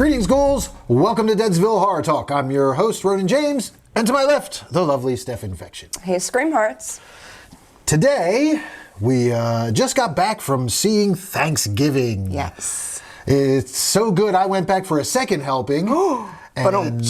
Greetings, ghouls. Welcome to Deadsville Horror Talk. I'm your host, Ronin James, and to my left, the lovely Steph Infection. Hey, Scream Hearts. Today, we just got back from seeing Thanksgiving. Yes. It's so good, I went back for a second helping. And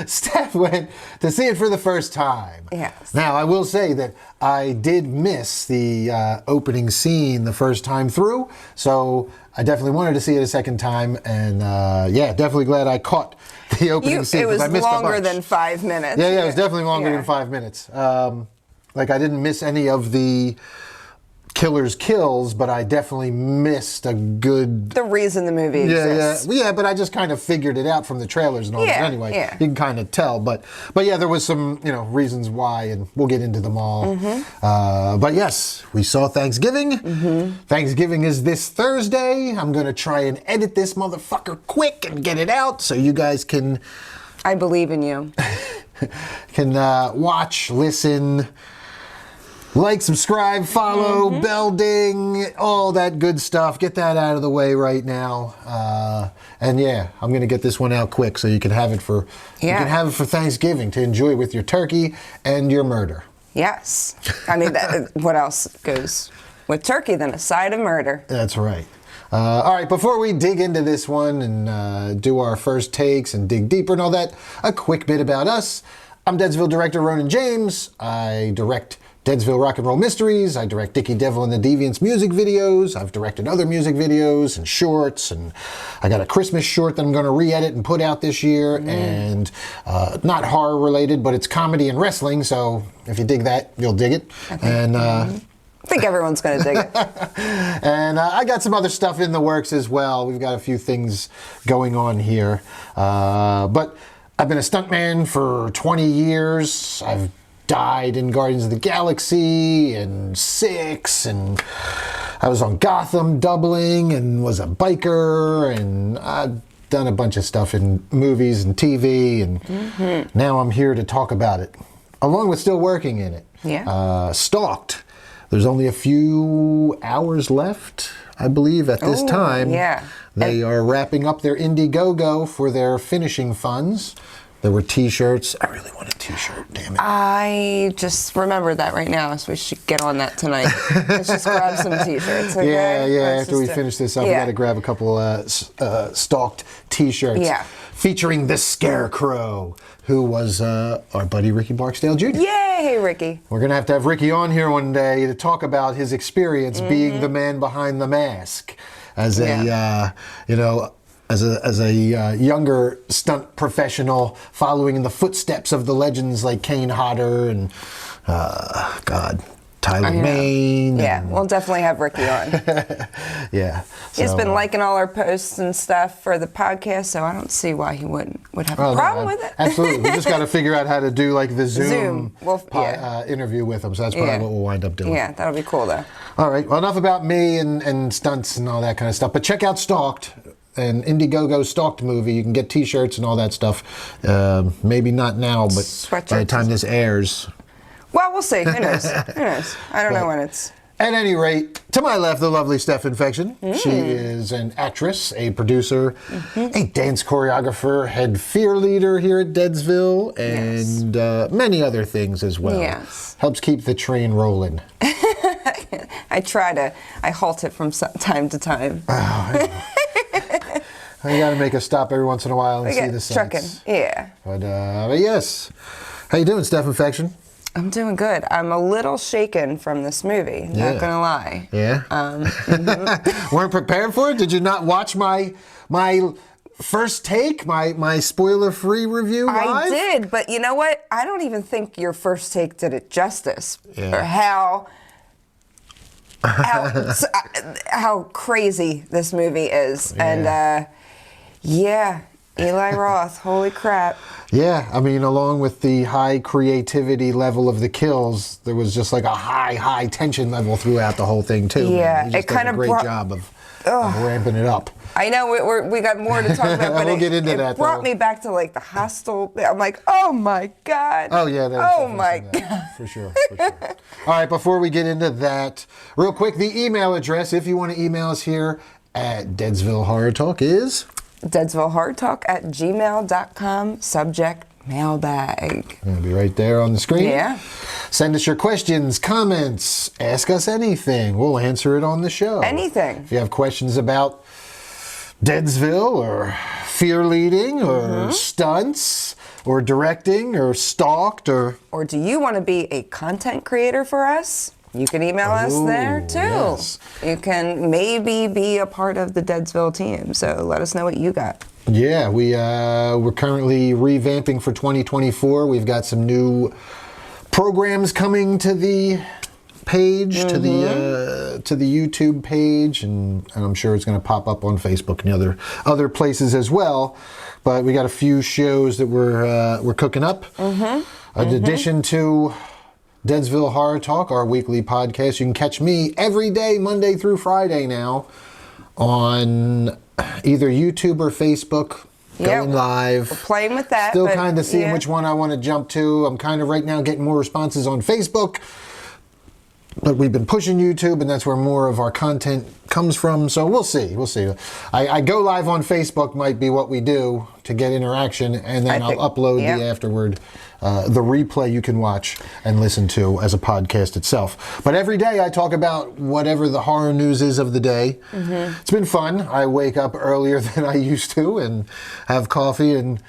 Steph went to see it for the first time. Yes. Now, I will say that I did miss the opening scene the first time through, so I definitely wanted to see it a second time, and yeah, definitely glad I caught the opening scene. It was I missed longer than 5 minutes. Yeah, it was definitely longer than 5 minutes. Like, I didn't miss any of the killer's kills, but I definitely missed a good... The reason the movie exists. Yeah, but I just kind of figured it out from the trailers and all that anyway. Yeah. You can kind of tell, but yeah, there was some, reasons why, and we'll get into them all. But yes, we saw Thanksgiving. Thanksgiving is this Thursday. I'm going to try and edit this motherfucker quick and get it out so you guys can... I believe in you. Can watch, listen... Like, subscribe, follow, bell ding, all that good stuff. Get that out of the way right now. And yeah, I'm gonna get this one out quick so you can have it for Thanksgiving to enjoy with your turkey and your murder. Yes. I mean, what else goes with turkey than a side of murder? That's right. All right, before we dig into this one and do our first takes and dig deeper and all that, a quick bit about us. I'm Deadsville director Ronin James. I direct Deadsville Rock and Roll Mysteries. I direct Dickie Devil and the Deviants music videos. I've directed other music videos and shorts, and I got a Christmas short that I'm going to re-edit and put out this year, and not horror related, but it's comedy and wrestling, so if you dig that, you'll dig it. I think everyone's going to dig it. And I got some other stuff in the works as well. We've got a few things going on here. But I've been a stuntman for 20 years. I've died in Guardians of the Galaxy and 6, and I was on Gotham doubling and was a biker, and I've done a bunch of stuff in movies and TV, and now I'm here to talk about it, along with still working in it. Yeah. Stalked. There's only a few hours left, I believe, at this time. Yeah. They are wrapping up their Indiegogo for their finishing funds. There were t-shirts. I really want a t-shirt, damn it. I just remembered that right now, so we should get on that tonight. Let's just grab some t-shirts, okay? Yeah, after we finish this up, we got to grab a couple Stalked t-shirts. Yeah. Featuring the Scarecrow, who was our buddy Ricky Barksdale Jr. Yay, Ricky. We're going to have Ricky on here one day to talk about his experience being the man behind the mask as a, as a younger stunt professional, following in the footsteps of the legends like Kane Hodder and, Tyler Mane. Yeah, we'll definitely have Ricky on. Yeah. He's been liking all our posts and stuff for the podcast, so I don't see why he would have a problem with it. Absolutely. We just got to figure out how to do like the Zoom interview with him, so that's probably what we'll wind up doing. Yeah, that'll be cool though. All right, well, enough about me and stunts and all that kind of stuff, but check out Stalked. An Indiegogo Stalked movie. You can get t-shirts and all that stuff. Maybe not now, but Sweatshirts. by the time this airs. Well, we'll see. Who knows? Who knows? I don't know when it's... At any rate, to my left, the lovely Steph Infection. She is an actress, a producer, a dance choreographer, head fear leader here at Deadsville, and many other things as well. Yes. Helps keep the train rolling. I halt it from time to time. I got to make a stop every once in a while and see the sights. Trucking, yeah. But yes. How you doing, Steph Infection? I'm doing good. I'm a little shaken from this movie, not gonna lie. Yeah? Weren't prepared for it? Did you not watch my first take, my spoiler-free review live? I did, but you know what? I don't even think your first take did it justice. Yeah. Or how crazy this movie is. Yeah. And Eli Roth, holy crap. Yeah, I mean, along with the high creativity level of the kills, there was just like a high tension level throughout the whole thing too. Yeah, man. He just did a great job of ramping it up. I know we got more to talk about, but we'll get into that. It brought me back to like the hostel. I'm like, oh my god. Oh yeah. Oh my god. For sure. All right, before we get into that, real quick, the email address if you want to email us here at Deadsville Horror Talk is DeadsvilleHorrorTalk@gmail.com. Subject mailbag. It'll be right there on the screen. Yeah. Send us your questions, comments, ask us anything. We'll answer it on the show. Anything. If you have questions about Deadsville or fear leading or stunts or directing or stalked or do you want to be a content creator for us? You can email us there too. Yes. You can maybe be a part of the Deadsville team. So let us know what you got. Yeah, we're currently revamping for 2024. We've got some new programs coming to the page, to the YouTube page, and I'm sure it's going to pop up on Facebook and other places as well. But we got a few shows that we're cooking up. In addition to Deadsville Horror Talk, our weekly podcast, you can catch me every day, Monday through Friday now, on either YouTube or Facebook, going live. We're playing with that. Still kind of seeing which one I want to jump to. I'm kind of right now getting more responses on Facebook, but we've been pushing YouTube, and that's where more of our content comes from. So we'll see. I go live on Facebook might be what we do to get interaction, and then I'll upload the afterward, the replay you can watch and listen to as a podcast itself. But every day I talk about whatever the horror news is of the day. It's been fun. I wake up earlier than I used to and have coffee and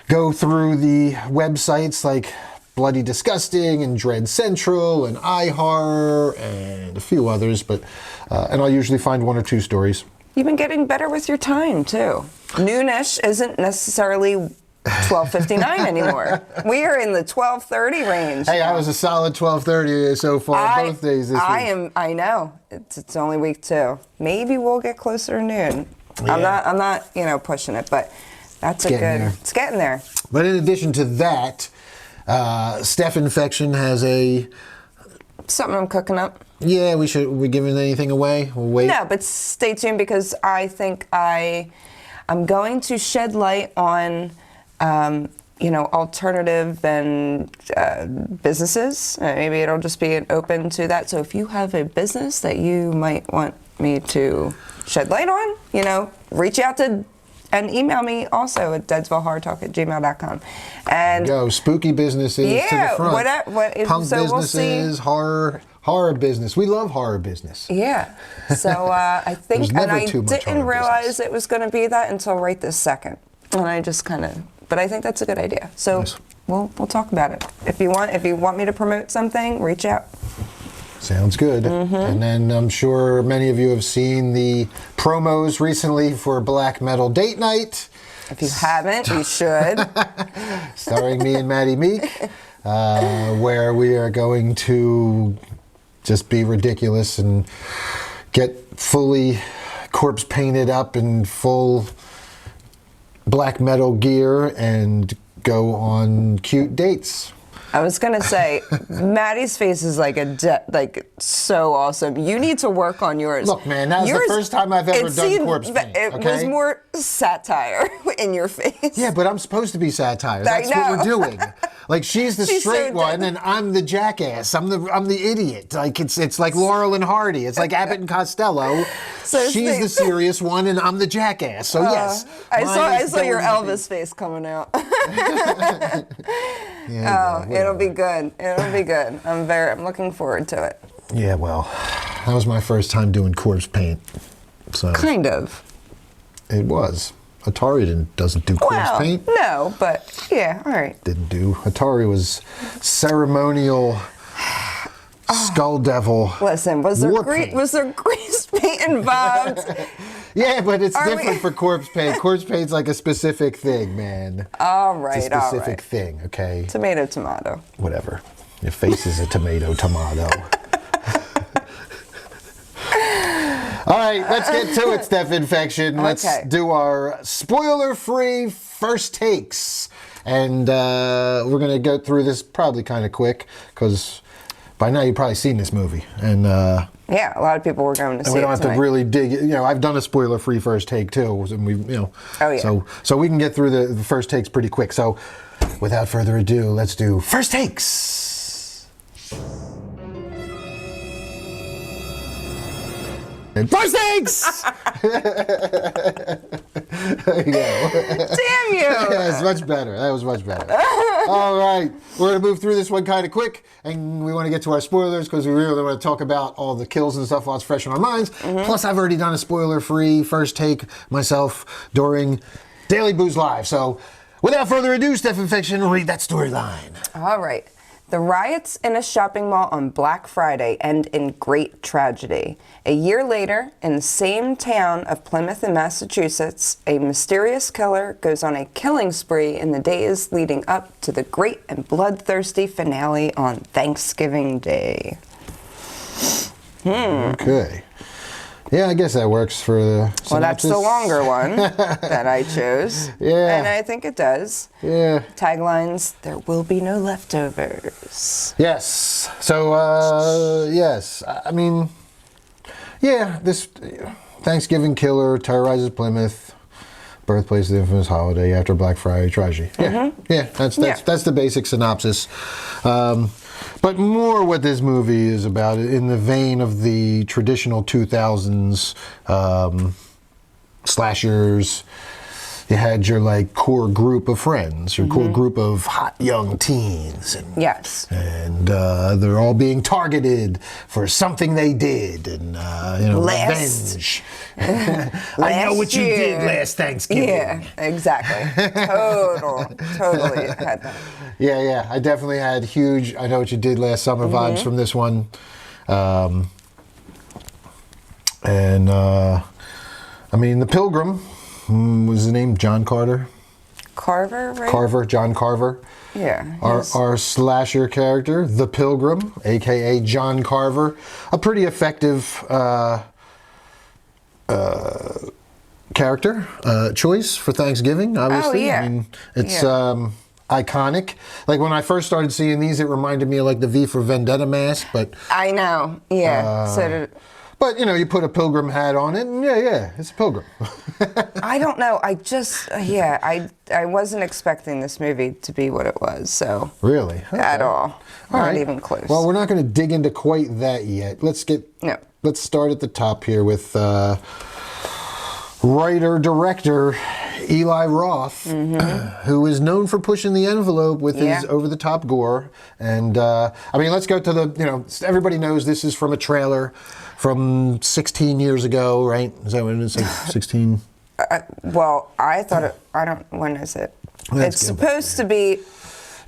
go through the websites like Bloody Disgusting and Dread Central and iHorror and a few others, but and I'll usually find one or two stories. You've been getting better with your time too. Noonish isn't necessarily 12:59 anymore. We are in the 12:30 range. Hey, I was a solid 12:30 so far both days this week. I know. It's only week 2. Maybe we'll get closer to noon. Yeah. I'm not pushing it, but that's it's getting there. But in addition to that, Steph Infection has something I'm cooking up. Yeah, we giving anything away? We'll wait. No, but stay tuned because I think I'm going to shed light on alternative and businesses. Maybe it'll just be open to that. So if you have a business that you might want me to shed light on, reach out to and email me also at deadsvillehorrortalk@gmail.com. And go spooky businesses to the front. Punk so businesses, horror business. We love horror business. Yeah. So I think, and I didn't realize business. it was going to be that until right this second, and I just but I think that's a good idea. So we'll talk about it. If you want me to promote something, reach out. Sounds good. And then I'm sure many of you have seen the promos recently for Black Metal Date Night. If you haven't, you should. Starring me and Maddie Meek, where we are going to just be ridiculous and get fully corpse painted up in full black metal gear and go on cute dates. I was gonna say, Maddie's face is like so awesome. You need to work on yours. Look, man, that was the first time I've ever done corpse paint. It was more satire in your face. Yeah, but I'm supposed to be satire. That's what we're doing. Like she's the straight one, and I'm the jackass. I'm the idiot. Like it's like Laurel and Hardy. It's like Abbott and Costello. So she's the serious one, and I'm the jackass. So yes, I saw your Elvis face coming out. Yeah, it'll be good. It'll be good. I'm looking forward to it. Yeah, well, that was my first time doing corpse paint. So kind of. It was. Atari doesn't do corpse paint. No, but yeah, all right. Didn't do. Atari was ceremonial skull devil. Listen, was there grease paint involved? Yeah, but it's different for corpse paint. Corpse paint's like a specific thing, man. All right, it's a specific thing, okay? Tomato. Whatever. Your face is a tomato. All right, let's get to it, Steph Infection. Let's do our spoiler-free first takes. And we're going to go through this probably kind of quick, because by now you've probably seen this movie. And yeah, a lot of people were going to see it. We don't have to really dig. I've done a spoiler-free first take too, and Oh yeah. So we can get through the first takes pretty quick. So, without further ado, let's do first takes. First takes. There you go. Damn you! Yeah, it's much better. That was much better. All right. We're going to move through this one kind of quick, and we want to get to our spoilers because we really want to talk about all the kills and stuff while it's fresh in our minds. Plus, I've already done a spoiler-free first take myself during Daily Booze Live. So, without further ado, Steph Infection, read that storyline. All right. The riots in a shopping mall on Black Friday end in great tragedy. A year later, in the same town of Plymouth in Massachusetts, a mysterious killer goes on a killing spree in the days leading up to the great and bloodthirsty finale on Thanksgiving Day. Okay. Yeah, I guess that works for the synopsis. Well, that's the longer one that I chose. Yeah. And I think it does. Yeah. Taglines, there will be no leftovers. Yes. So, yes. I mean, yeah, this Thanksgiving killer terrorizes Plymouth, birthplace of the infamous holiday after Black Friday tragedy. Yeah. Yeah, that's the basic synopsis. But more what this movie is about, in the vein of the traditional 2000s slashers. You had your like core group of friends, your core group of hot young teens, and they're all being targeted for something they did, and revenge. I know what you did last Thanksgiving. Yeah, exactly. Totally had that. Yeah, I definitely had huge I know what you did last summer vibes from this one. I mean, the Pilgrim. Was his name John Carter? Carver, right? Carver, John Carver. Yeah. Our slasher character, the Pilgrim, a.k.a. John Carver. A pretty effective character choice for Thanksgiving, obviously. Oh, yeah. I mean, it's iconic. Like, when I first started seeing these, it reminded me of, like, the V for Vendetta mask, but... I know, yeah. But, you put a pilgrim hat on it, and yeah, it's a pilgrim. I don't know. I just, I wasn't expecting this movie to be what it was, so. Really? Okay. At all. Not right. even close. Well, we're not going to dig into quite that yet. Let's start at the top here with writer-director Eli Roth, who is known for pushing the envelope with his over-the-top gore. And, let's go to the, everybody knows this is from a trailer from 16 years ago, right? Is that what it is? Like 16? Well, I thought when is it? It's supposed to be...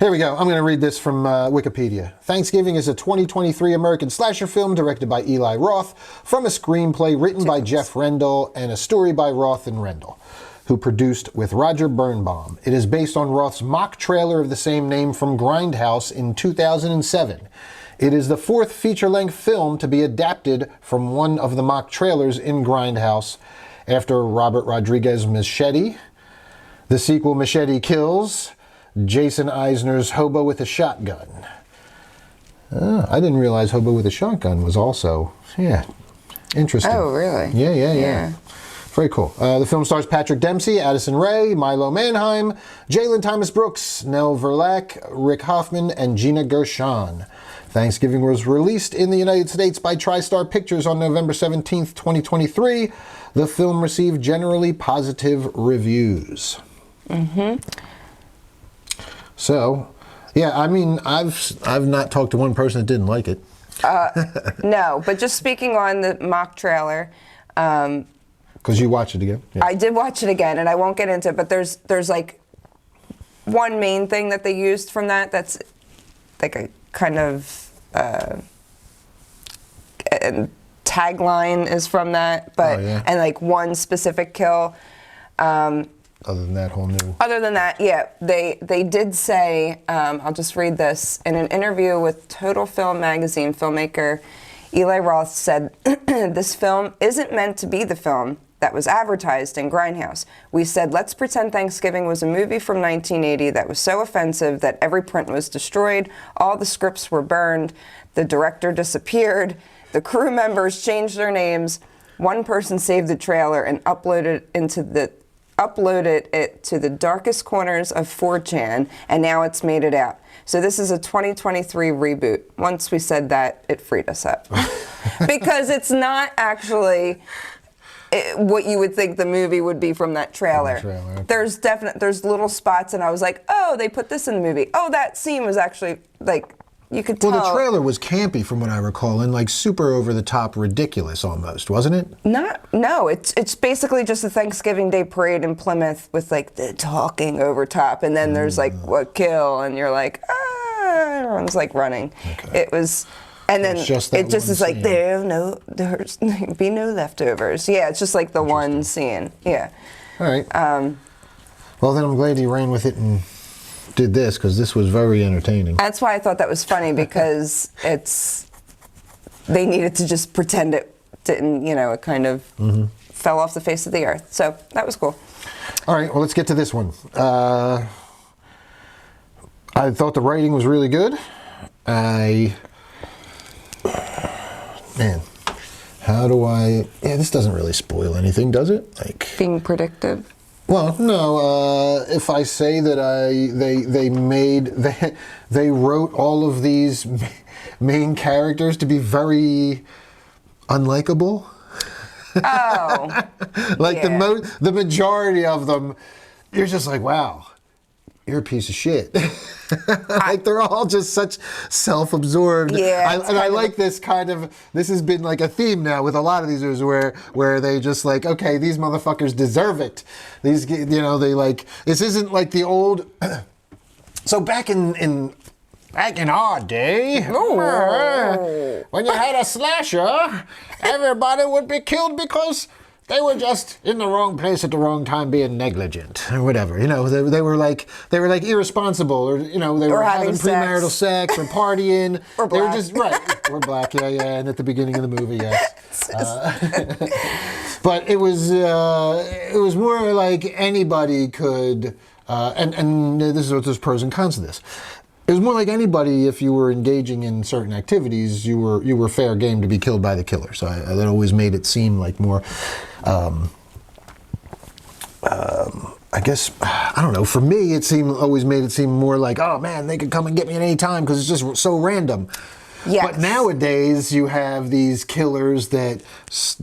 Here we go. I'm going to read this from Wikipedia. Thanksgiving is a 2023 American slasher film directed by Eli Roth from a screenplay written by Jeff Rendell and a story by Roth and Rendell, who produced with Roger Birnbaum. It is based on Roth's mock trailer of the same name from Grindhouse in 2007. It is the fourth feature-length film to be adapted from one of the mock trailers in Grindhouse after Robert Rodriguez Machete, the sequel Machete Kills, Jason Eisner's Hobo with a Shotgun. I didn't realize Hobo with a Shotgun was also, interesting. Oh, really? Yeah. Very cool. The film stars Patrick Dempsey, Addison Rae, Milo Manheim, Jalen Thomas Brooks, Nell Verlaque, Rick Hoffman, and Gina Gershon. Thanksgiving was released in the United States by TriStar Pictures on November 17th, 2023. The film received generally positive reviews. So, I've not talked to one person that didn't like it. No, but just speaking on the mock trailer. Because you watched it again? Yeah. I did watch it again, and I won't get into it, but there's like one main thing that they used from that's like a kind of tagline is from that, but and like one specific kill. Other than that whole new. Other than that, they did say, I'll just read this. In an interview with Total Film magazine, filmmaker Eli Roth said, "This film isn't meant to be the film that was advertised in Grindhouse. We said, let's pretend Thanksgiving was a movie from 1980 that was so offensive that every print was destroyed, all the scripts were burned, the director disappeared, the crew members changed their names, one person saved the trailer and uploaded it to the darkest corners of 4chan, and now it's made it out. So this is a 2023 reboot." Once we said that, it freed us up. Because it's not actually what you would think the movie would be from that trailer. Okay. There's little spots, and I was like, oh, they put this in the movie. Oh, that scene was actually like you could tell. Well, the trailer was campy from what I recall, and like super over the top, ridiculous almost, wasn't it? No, it's basically just a Thanksgiving Day parade in Plymouth with like the talking over top, and then there's like what kill, and you're like, everyone's like running. Okay. It was. And then it just is like there's be no leftovers. Yeah, it's just like the one scene. Yeah. All right. Well, then I'm glad you ran with it and did this because this was very entertaining. That's why I thought that was funny because they needed to just pretend it didn't, it kind of fell off the face of the earth. So that was cool. All right. Well, let's get to this one. I thought the writing was really good. Man, how do I... Yeah, this doesn't really spoil anything, does it? Like being predictive? Well, no. If I say that they wrote all of these main characters to be very unlikable. Oh. Like the majority of them, you're just like, wow, you're a piece of shit. Like they're all just such self-absorbed. Yeah, I like this kind of. This has been like a theme now with a lot of these movies where they just like, okay, these motherfuckers deserve it. These, they like. This isn't like the old. So back in our day, when you had a slasher, everybody would be killed because they were just in the wrong place at the wrong time, being negligent or whatever. They were like irresponsible, or they were having premarital sex or partying. Or black. They were just right. Or black, yeah, and at the beginning of the movie, yes. But it was more like anybody could, and this is what there's pros and cons to this. It was more like anybody, if you were engaging in certain activities, you were fair game to be killed by the killer. So that always made it seem like more, I guess, I don't know. For me, always made it seem more like, oh man, they could come and get me at any time because it's just so random. Yes. But nowadays, you have these killers that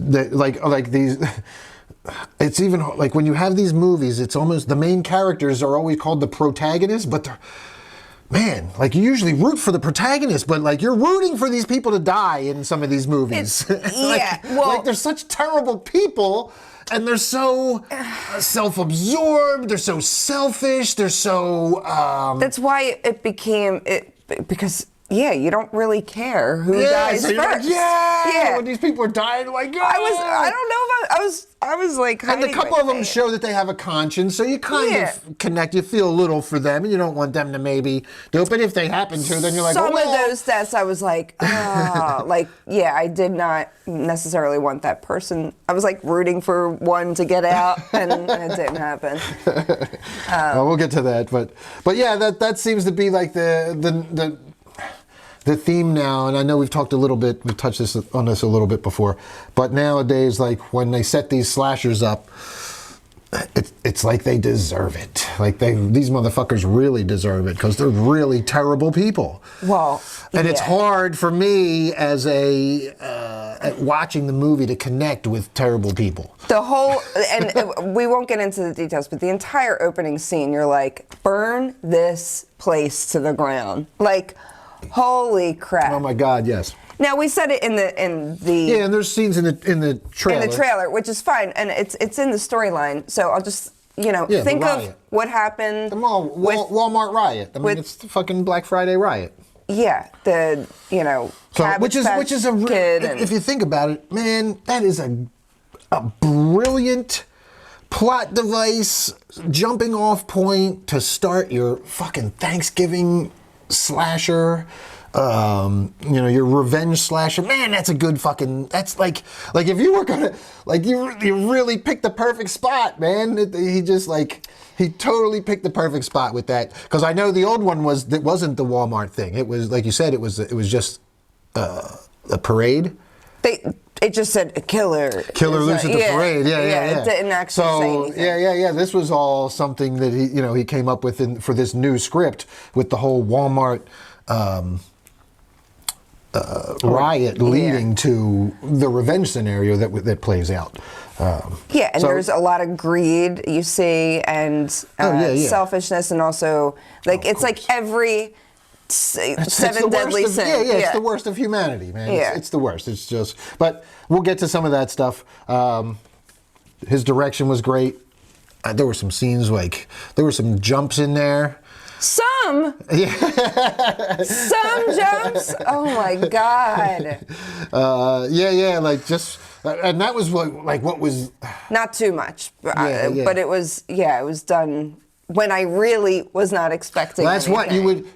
like these. It's even like when you have these movies, it's almost the main characters are always called the protagonists, but they're. Man, like you usually root for the protagonist, but like you're rooting for these people to die in some of these movies. Like they're such terrible people, and they're so self-absorbed. They're so selfish. They're so. That's why it became because. Yeah, you don't really care who dies so first. Like, when these people are dying, like, I don't know if I was like, and a couple of them show that they have a conscience, so you kind of connect. You feel a little for them, and you don't want them to maybe do it. But if they happen to, then you're like, some of those deaths, I was like, I did not necessarily want that person. I was like rooting for one to get out, and it didn't happen. Well, we'll get to that, but yeah, that seems to be like the theme now, and I know we've touched on this a little bit before, but nowadays, like when they set these slashers up, it's like they deserve it. Like these motherfuckers really deserve it because they're really terrible people. Well, and it's hard for me as at watching the movie to connect with terrible people. The whole, and we won't get into the details, but the entire opening scene, you're like, burn this place to the ground, like. Holy crap! Oh my God! Yes. Now we said it in the and there's scenes in the trailer. In the trailer, which is fine, and it's in the storyline. So I'll just think of what happened. The Walmart riot. I mean, it's the fucking Black Friday riot. Yeah, which is a kid. If you think about it, man, that is a brilliant plot device, jumping off point to start your fucking Thanksgiving slasher, your revenge slasher. Man, that's a good fucking. That's like if you were gonna you really picked the perfect spot, man. He totally picked the perfect spot with that, because I know the old one wasn't the Walmart thing. It was like you said. It was just a parade. It just said a killer. Killer loose at the parade. Yeah. It didn't actually say anything. Yeah. This was all something that he came up with for this new script with the whole Walmart riot leading to the revenge scenario that plays out. Yeah, and there's a lot of greed you see, and selfishness, and also like it's like every seven deadly sins. Yeah, it's the worst of humanity, man. Yeah. It's the worst. It's just, but we'll get to some of that stuff. His direction was great. There were some scenes there were some jumps in there. Some jumps. Oh my god. And that was what was not too much, but it was done when I really was not expecting. Well, that's anything. what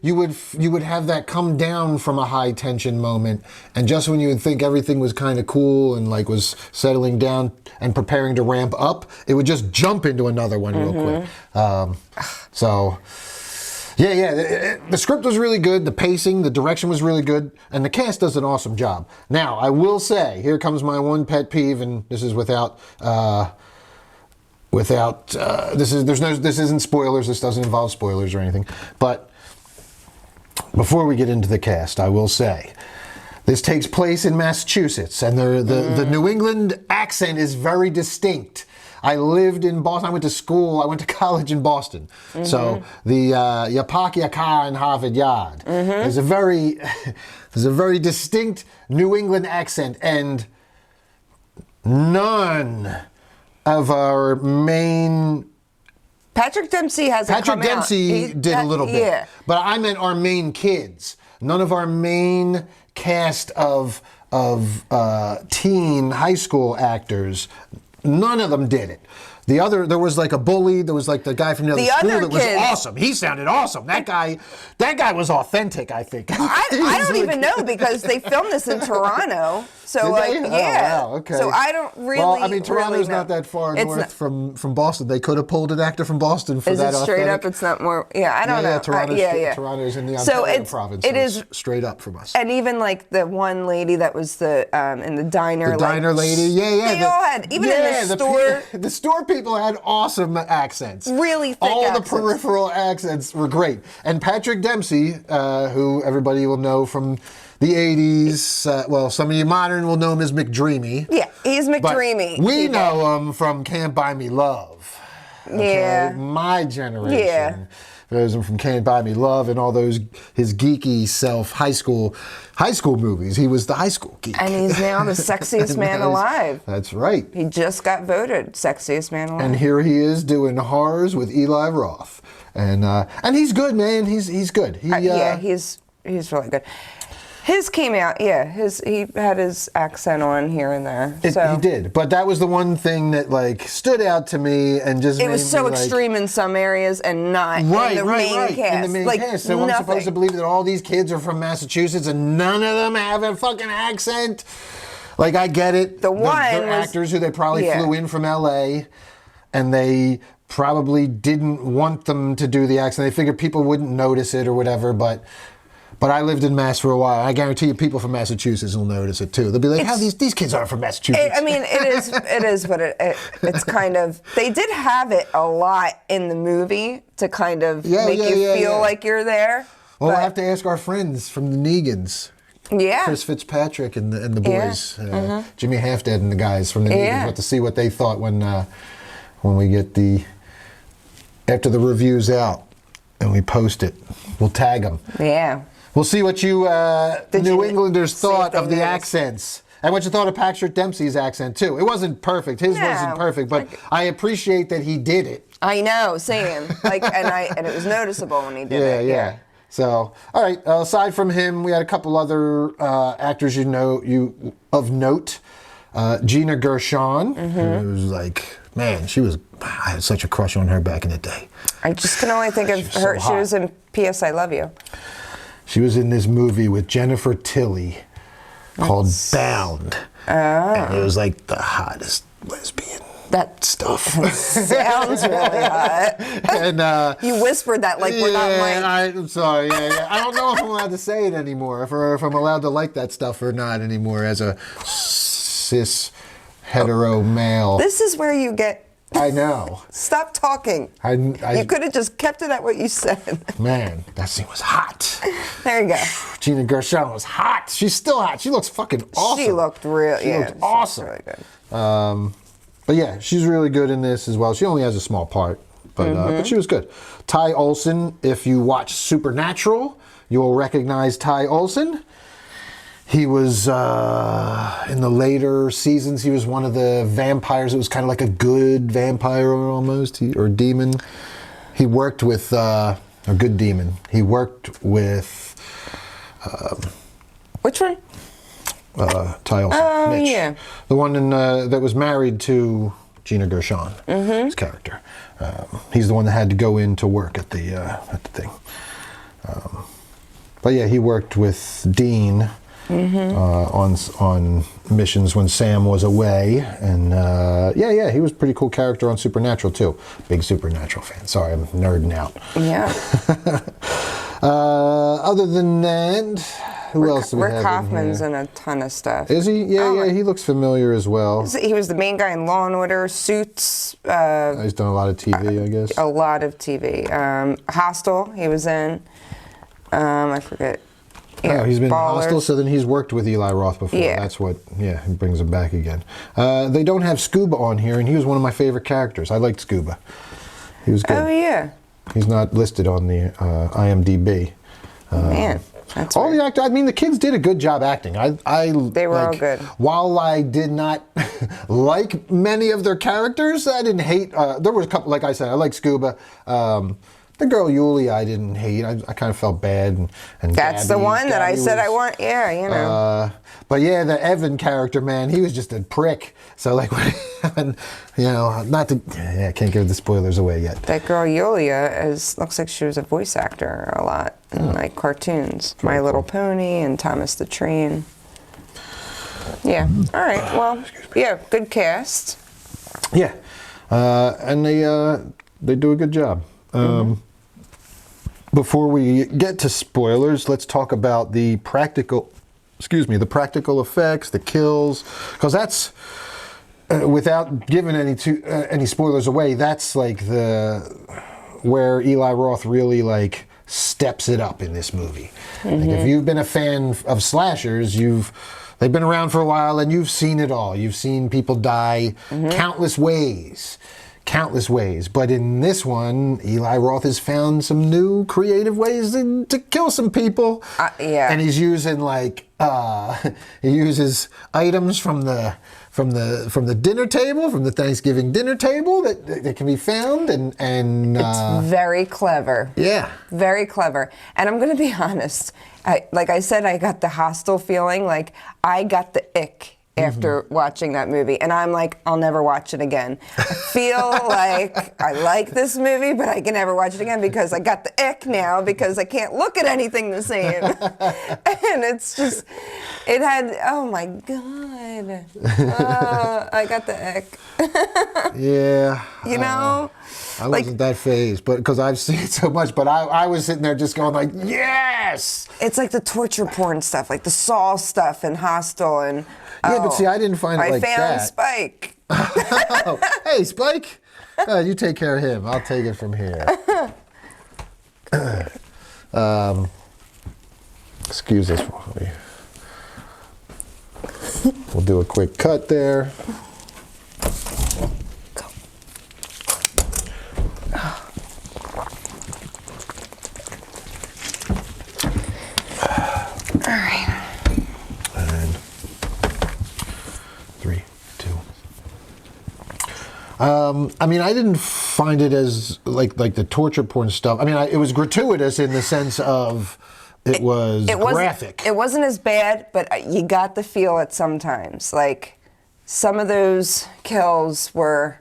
you would have that come down from a high tension moment, and just when you would think everything was kind of cool and was settling down and preparing to ramp up, it would just jump into another one real quick. The script was really good, the pacing, the direction was really good, and the cast does an awesome job. Now, I will say, here comes my one pet peeve, and this is this isn't spoilers, this doesn't involve spoilers or anything, but before we get into the cast, I will say, this takes place in Massachusetts, and the New England accent is very distinct. I lived in Boston. I went to college in Boston. So the Yapaka in Harvard Yard. There's a very distinct New England accent, and none of our main Patrick Dempsey hasn't come out. Patrick Dempsey did a little bit. Yeah. But I meant our main kids. None of our main cast of teen high school actors, none of them did it. There was a bully. There was the guy from the other school that was awesome. He sounded awesome. That guy was authentic, I think. I don't even know, because they filmed this in Toronto. So yeah. Oh, wow, okay. So I don't really. Well, I mean, Toronto's really know. not that far north from Boston. They could have pulled an actor from Boston for is that. Is it straight authentic. up? It's not more. Yeah, I don't know. Toronto's in the Ontario province. It is straight up from us. And even the one lady that was in the diner. The diner lady, yeah. They all had, even in the store. The store people had awesome accents. Really thick all accents. The peripheral accents were great. And Patrick Dempsey, who everybody will know from the 80s, some of you modern will know him as McDreamy. Yeah, he's McDreamy. But we know him from Can't Buy Me Love. Okay? Yeah. My generation. Yeah. Knows him from Can't Buy Me Love and all those his geeky high school movies. He was the high school geek. And he's now the sexiest man alive. That's right. He just got voted sexiest man alive. And here he is doing horrors with Eli Roth. And he's good, man. He's good. He's really good. His came out, he had his accent on here and there. He did, but that was the one thing that stood out to me and just. It was so extreme in some areas and not in the main cast. In the main cast, so I'm supposed to believe that all these kids are from Massachusetts and none of them have a fucking accent. I get it. They're actors who they probably flew in from L.A. and they probably didn't want them to do the accent. They figured people wouldn't notice it or whatever, but I lived in Mass for a while. I guarantee you people from Massachusetts will notice it too. They'll be like, these kids aren't from Massachusetts. It's kind of, they did have it a lot in the movie to kind of make you feel like you're there. Well, we'll have to ask our friends from the Negans. Yeah. Chris Fitzpatrick and the boys. Jimmy Halfdead and the guys from the Negans. We'll have to see what they thought when we get after the review's out and we post it. We'll tag them. Yeah. We'll see what you New Englanders thought of the accents. And what you thought of Patrick Dempsey's accent, too. It wasn't perfect. His wasn't perfect, but I appreciate that he did it. I know, same. And it was noticeable when he did it. Yeah. So, all right, aside from him, we had a couple other actors of note. Gina Gershon, who was man, I had such a crush on her back in the day. I just can only think of her. She was in P.S. I Love You. She was in this movie with Jennifer Tilly called Bound. And it was the hottest lesbian stuff. Sounds really hot. And you whispered that we're not I'm sorry. I don't know if I'm allowed to say it anymore, if I'm allowed to like that stuff or not anymore as a cis hetero male. This is where you get I know. Stop talking. You could have just kept it at what you said. Man, that scene was hot. There you go. Gina Gershon was hot. She's still hot. She looks fucking awesome. She looked real. She looked awesome. Really good. But yeah, she's really good in this as well. She only has a small part, but she was good. Ty Olsson, if you watch Supernatural, you will recognize Ty Olsson. He was, in the later seasons, he was one of the vampires. It was kind of like a good vampire almost, or demon. He worked with, a good demon. He worked with... Which one? Ty Olsson. Oh, Mitch. yeah. The one that was married to Gina Gershon, his character. He's the one that had to go in to work at the thing. But yeah, he worked with Dean on missions when Sam was away, and he was a pretty cool character on Supernatural too. Big Supernatural fan. Sorry, I'm nerding out. Yeah. Other than that, who else do we have Rick Hoffman's in in a ton of stuff. Is he? Yeah, he looks familiar as well. He was the main guy in Law and Order, Suits. He's done a lot of TV, I guess. A lot of TV. Hostel, he was in. I forget. Yeah, he's been in Ballers. Hostel, so then he's worked with Eli Roth before. Yeah. That's what, he brings him back again. They don't have Scuba on here, and he was one of my favorite characters. I liked Scuba. He was good. Oh, yeah. He's not listed on the IMDb. Man, that's all weird. the actors. I mean, the kids did a good job acting. They were all good. While I did not like many of their characters, I didn't hate. There were a couple. Like I said, I like Scuba. The girl Yulia, I didn't hate. I kind of felt bad. And That's the one that I said I want. Yeah, you know. But yeah, the Evan character, man, he was just a prick. So like, not to. Yeah, I can't give the spoilers away yet. That girl Yulia looks like she was a voice actor a lot in like cartoons. My Little Pony and Thomas the Train. Yeah. All right. Well, yeah, good cast. Yeah, and they do a good job. Before we get to spoilers, let's talk about the practical effects, the kills, because that's without giving any spoilers away. That's like where Eli Roth really like steps it up in this movie. Like if you've been a fan of slashers, they've been around for a while and you've seen it all. You've seen people die countless ways. But in this one, Eli Roth has found some new creative ways to kill some people. Yeah. And he's using he uses items from the dinner table, from the Thanksgiving dinner table that can be found, and it's very clever. Yeah. Very clever. And I'm going to be honest. Like I said, I got the hostile feeling. Like I got the ick after watching that movie, and I'm like, I'll never watch it again. I feel like I like this movie, but I can never watch it again because I got the ick now because I can't look at anything the same. And it's just, it had, oh my God. I got the ick. Yeah. You know? I wasn't that phased, but because I've seen so much, but I was sitting there just going like, yes! It's like the torture porn stuff, like the Saw stuff and Hostel and... Yeah, but see, I didn't find it like that. I found Spike. Oh, hey, Spike. You take care of him. I'll take it from here. Excuse us. We'll do a quick cut there. Go. All right. And 3, 2. I mean, I didn't find it as like the torture porn stuff. I mean, it was gratuitous in the sense of it was graphic. It wasn't as bad, but you got the feel it sometimes. Like some of those kills were,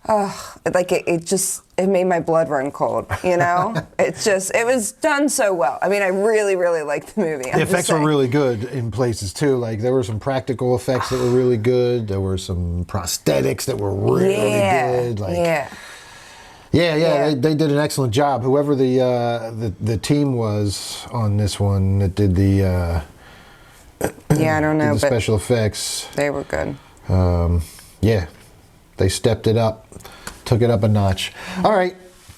like it made my blood run cold. You know, it was done so well. I mean, I really, really liked the movie. The effects were really good in places too. Like there were some practical effects that were really good. There were some prosthetics that were really good. Like, yeah. They did an excellent job. Whoever the team was on this one that did the I don't know, the but special effects. they were good. Yeah, They stepped it up, took it up a notch. All right.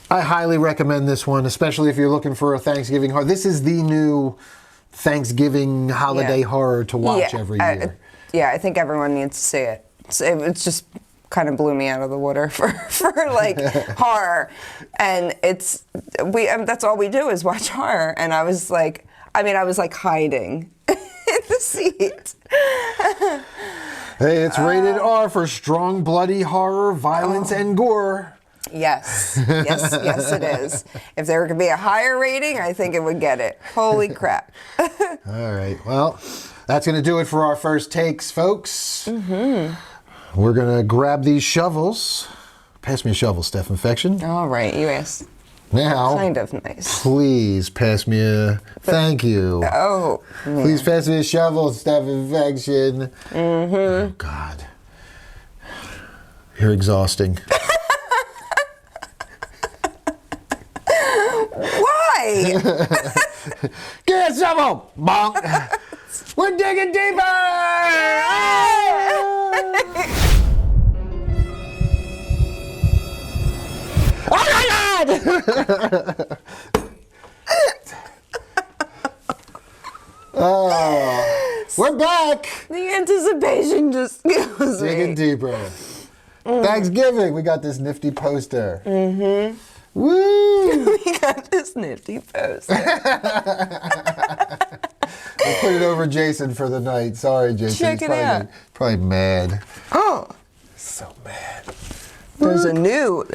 I highly recommend this one, especially if you're looking for a Thanksgiving horror. This is the new Thanksgiving holiday horror to watch every year. I think everyone needs to see it. It's just kind of blew me out of the water for like horror, and that's all we do is watch horror. And I was like hiding in the seat. Hey, it's rated R for strong, bloody horror, violence, and gore. Yes, it is. If there could be a higher rating, I think it would get it. Holy crap. All right, well, that's going to do it for our first takes, folks. We're going to grab these shovels. Pass me a shovel, Steph Infection. All right, you asked. Now, kind of nice. Please pass me a thank you. Oh, please pass me a shovel, Steph Infection. Oh, God. You're exhausting. Why? Get a shovel! Bonk! We're digging deeper! Oh my God! Oh, we're back! The anticipation just kills me. Digging deeper. Thanksgiving, we got this nifty poster. Woo! We got this nifty poster. We'll put it over Jason for the night. Sorry, Jason. Check He's it out. Probably mad. Oh, so mad. There's a new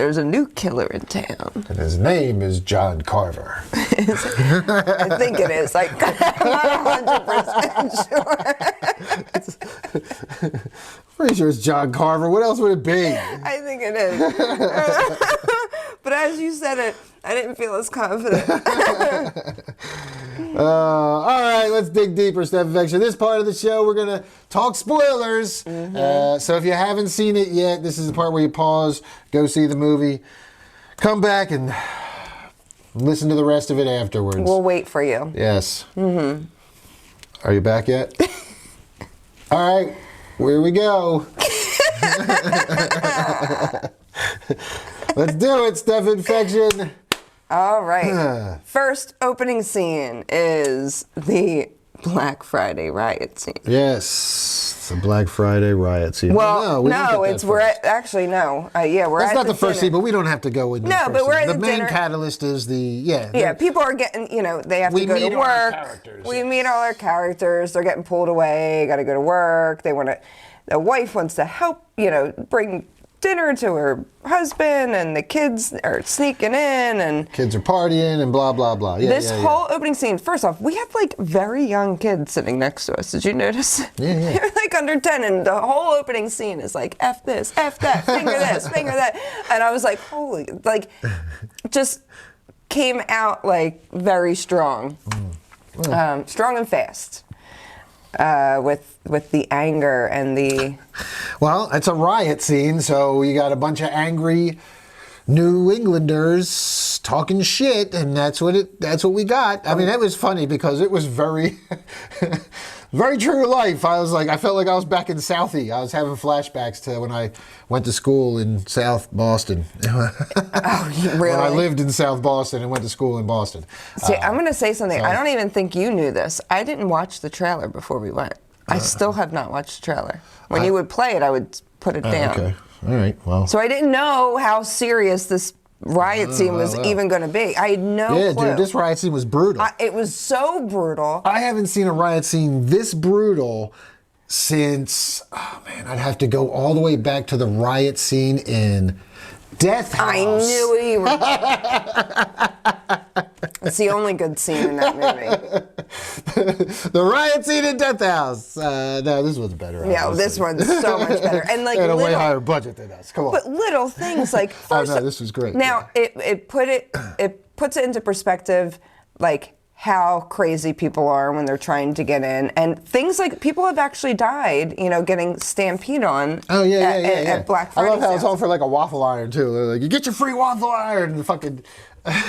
killer in town. And his name is John Carver. I think it is. I'm not 100% sure. Pretty sure it's John Carver. What else would it be? I think it is. But as you said it, I didn't feel as confident. All right, let's dig deeper, Steph Infection. This part of the show, we're going to talk spoilers. So if you haven't seen it yet, this is the part where you pause, go see the movie, come back and listen to the rest of it afterwards. We'll wait for you. Yes. Are you back yet? All right, here we go. Let's do it, Steph Infection. All right. First opening scene is the Black Friday riot scene. Yes, it's a Black Friday riot scene. Well, no, it's we're at, actually no. We're That's at not the first dinner. scene, but we don't have to go into No, the first but we're scene. at The the main dinner. catalyst is Yeah, people are getting, they have to go to meet all our work. characters, We yes. meet all our characters. They're getting pulled away. Got to go to work. The wife wants to help, bring dinner to her husband, and the kids are sneaking in, and kids are partying and blah, blah, blah. Yeah, this whole opening scene, first off, we have very young kids sitting next to us. Did you notice? Yeah. They're under 10, and the whole opening scene is like, F this, F that, finger this, finger that. And I was like, holy, just came out very strong. Strong and fast. With the anger and the... Well, it's a riot scene, so you got a bunch of angry New Englanders talking shit, and that's what we got. I mean, that was funny because it was very, very true to life. I felt like I was back in Southie. I was having flashbacks to when I went to school in South Boston. Oh, really? When I lived in South Boston and went to school in Boston. See, I'm going to say something. I don't even think you knew this. I didn't watch the trailer before we went. I still have not watched the trailer. When you would play it, I would put it down. Okay. All right. Well. So I didn't know how serious this riot scene was even going to be. I had no clue. Yeah, dude, this riot scene was brutal. It was so brutal. I haven't seen a riot scene this brutal since, I'd have to go all the way back to the riot scene in Death House. I knew you were. It's the only good scene in that movie. The riot scene in Death House. No, this one's better. Yeah, this one's so much better. And and a way higher budget than us. Come on. But little things first. Oh no, this was great. Now it puts it into perspective, how crazy people are when they're trying to get in, and things people have actually died, getting stampede on. Oh yeah. At Black Friday. I love how it's sales. all for a waffle iron too. They're like, you get your free waffle iron, and fucking.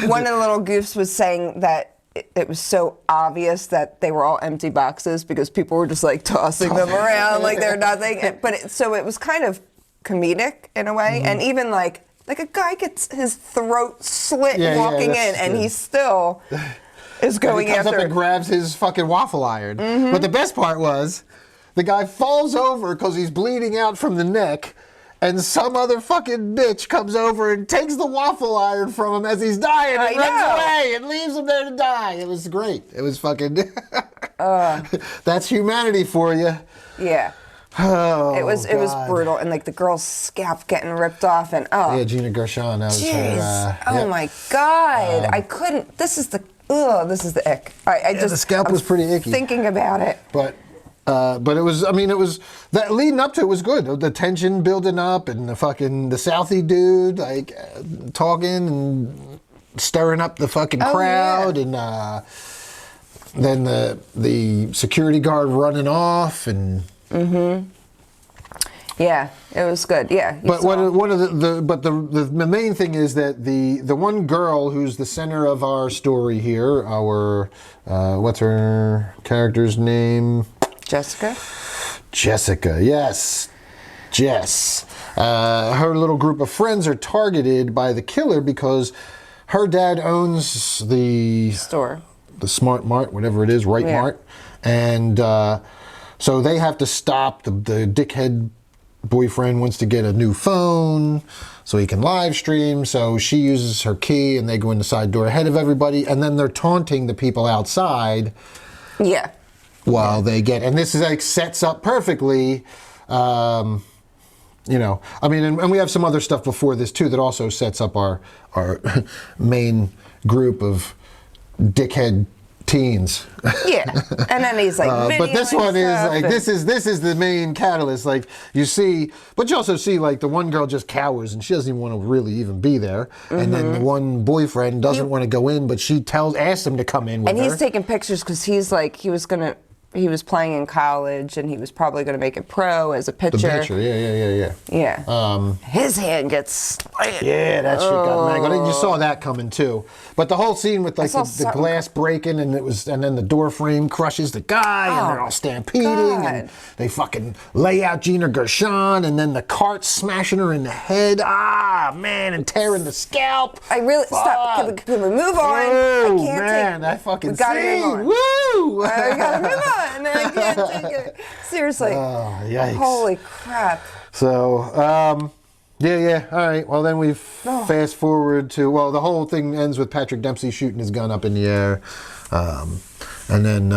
One of the little goofs was saying that it was so obvious that they were all empty boxes because people were just tossing them around like they're nothing. But so it was kind of comedic in a way, and even like a guy gets his throat slit walking in, and he still is going and he comes after up and grabs his fucking waffle iron. But the best part was, the guy falls over because he's bleeding out from the neck, and some other fucking bitch comes over and takes the waffle iron from him as he's dying and runs away and leaves him there to die. It was great. It was fucking... That's humanity for you. Yeah. Oh, it was brutal, and like the girl's scalp getting ripped off, and yeah, Gina Gershon. That was her. My God, I couldn't. This is the ick. I just the scalp was pretty icky. Thinking about it, but it was. I mean, it was that leading up to it was good. The tension building up, and the Southie dude like talking and stirring up the fucking crowd, and then the security guard running off and. Yeah, it was good. Yeah, but the main thing is that the one girl who's the center of our story here, our what's her character's name? Jessica, yes, Jess. Her little group of friends are targeted by the killer because her dad owns the store, the Smart Mart, whatever it is, Mart, and. So they have to stop. The dickhead boyfriend wants to get a new phone so he can live stream. So she uses her key and they go in the side door ahead of everybody. And then they're taunting the people outside. Yeah. While they get, and this is like sets up perfectly, I mean, and we have some other stuff before this too that also sets up our main group of dickhead teens. Yeah, and then he's like, but this one is like this is the main catalyst. Like you see, but you also see like the one girl just cowers and she doesn't even want to really even be there, and then the one boyfriend doesn't want to go in, but she asks him to come in with her. And he's taking pictures because he's like he was playing in college and he was probably going to make it pro as a pitcher. The pitcher, yeah. Yeah. His hand gets slammed. Yeah, that shit got mangled. You saw that coming too. But the whole scene with like the glass breaking and then the door frame crushes the guy and they're all stampeding and they fucking lay out Gina Gershon and then the cart smashing her in the head. And tearing the scalp. I really stop. Can we move on? Oh, I can't man, take that fucking scene. Woo! I gotta move on. I can't take it. Seriously. Oh, yikes. Holy crap. So, yeah. All right. Well, then we fast forward to, the whole thing ends with Patrick Dempsey shooting his gun up in the air. And then,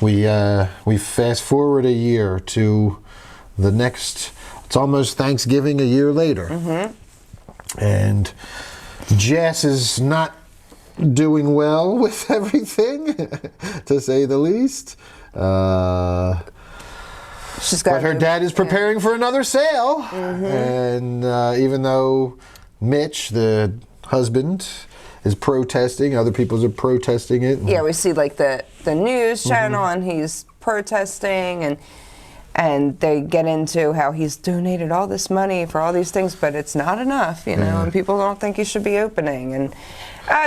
we fast forward a year to the next, it's almost Thanksgiving a year later. And Jess is not doing well with everything, to say the least. But her dad is preparing for another sale. And even though Mitch, the husband, is protesting, other people are protesting it. Yeah, we see like the news channel and he's protesting and they get into how he's donated all this money for all these things, but it's not enough, and people don't think he should be opening. And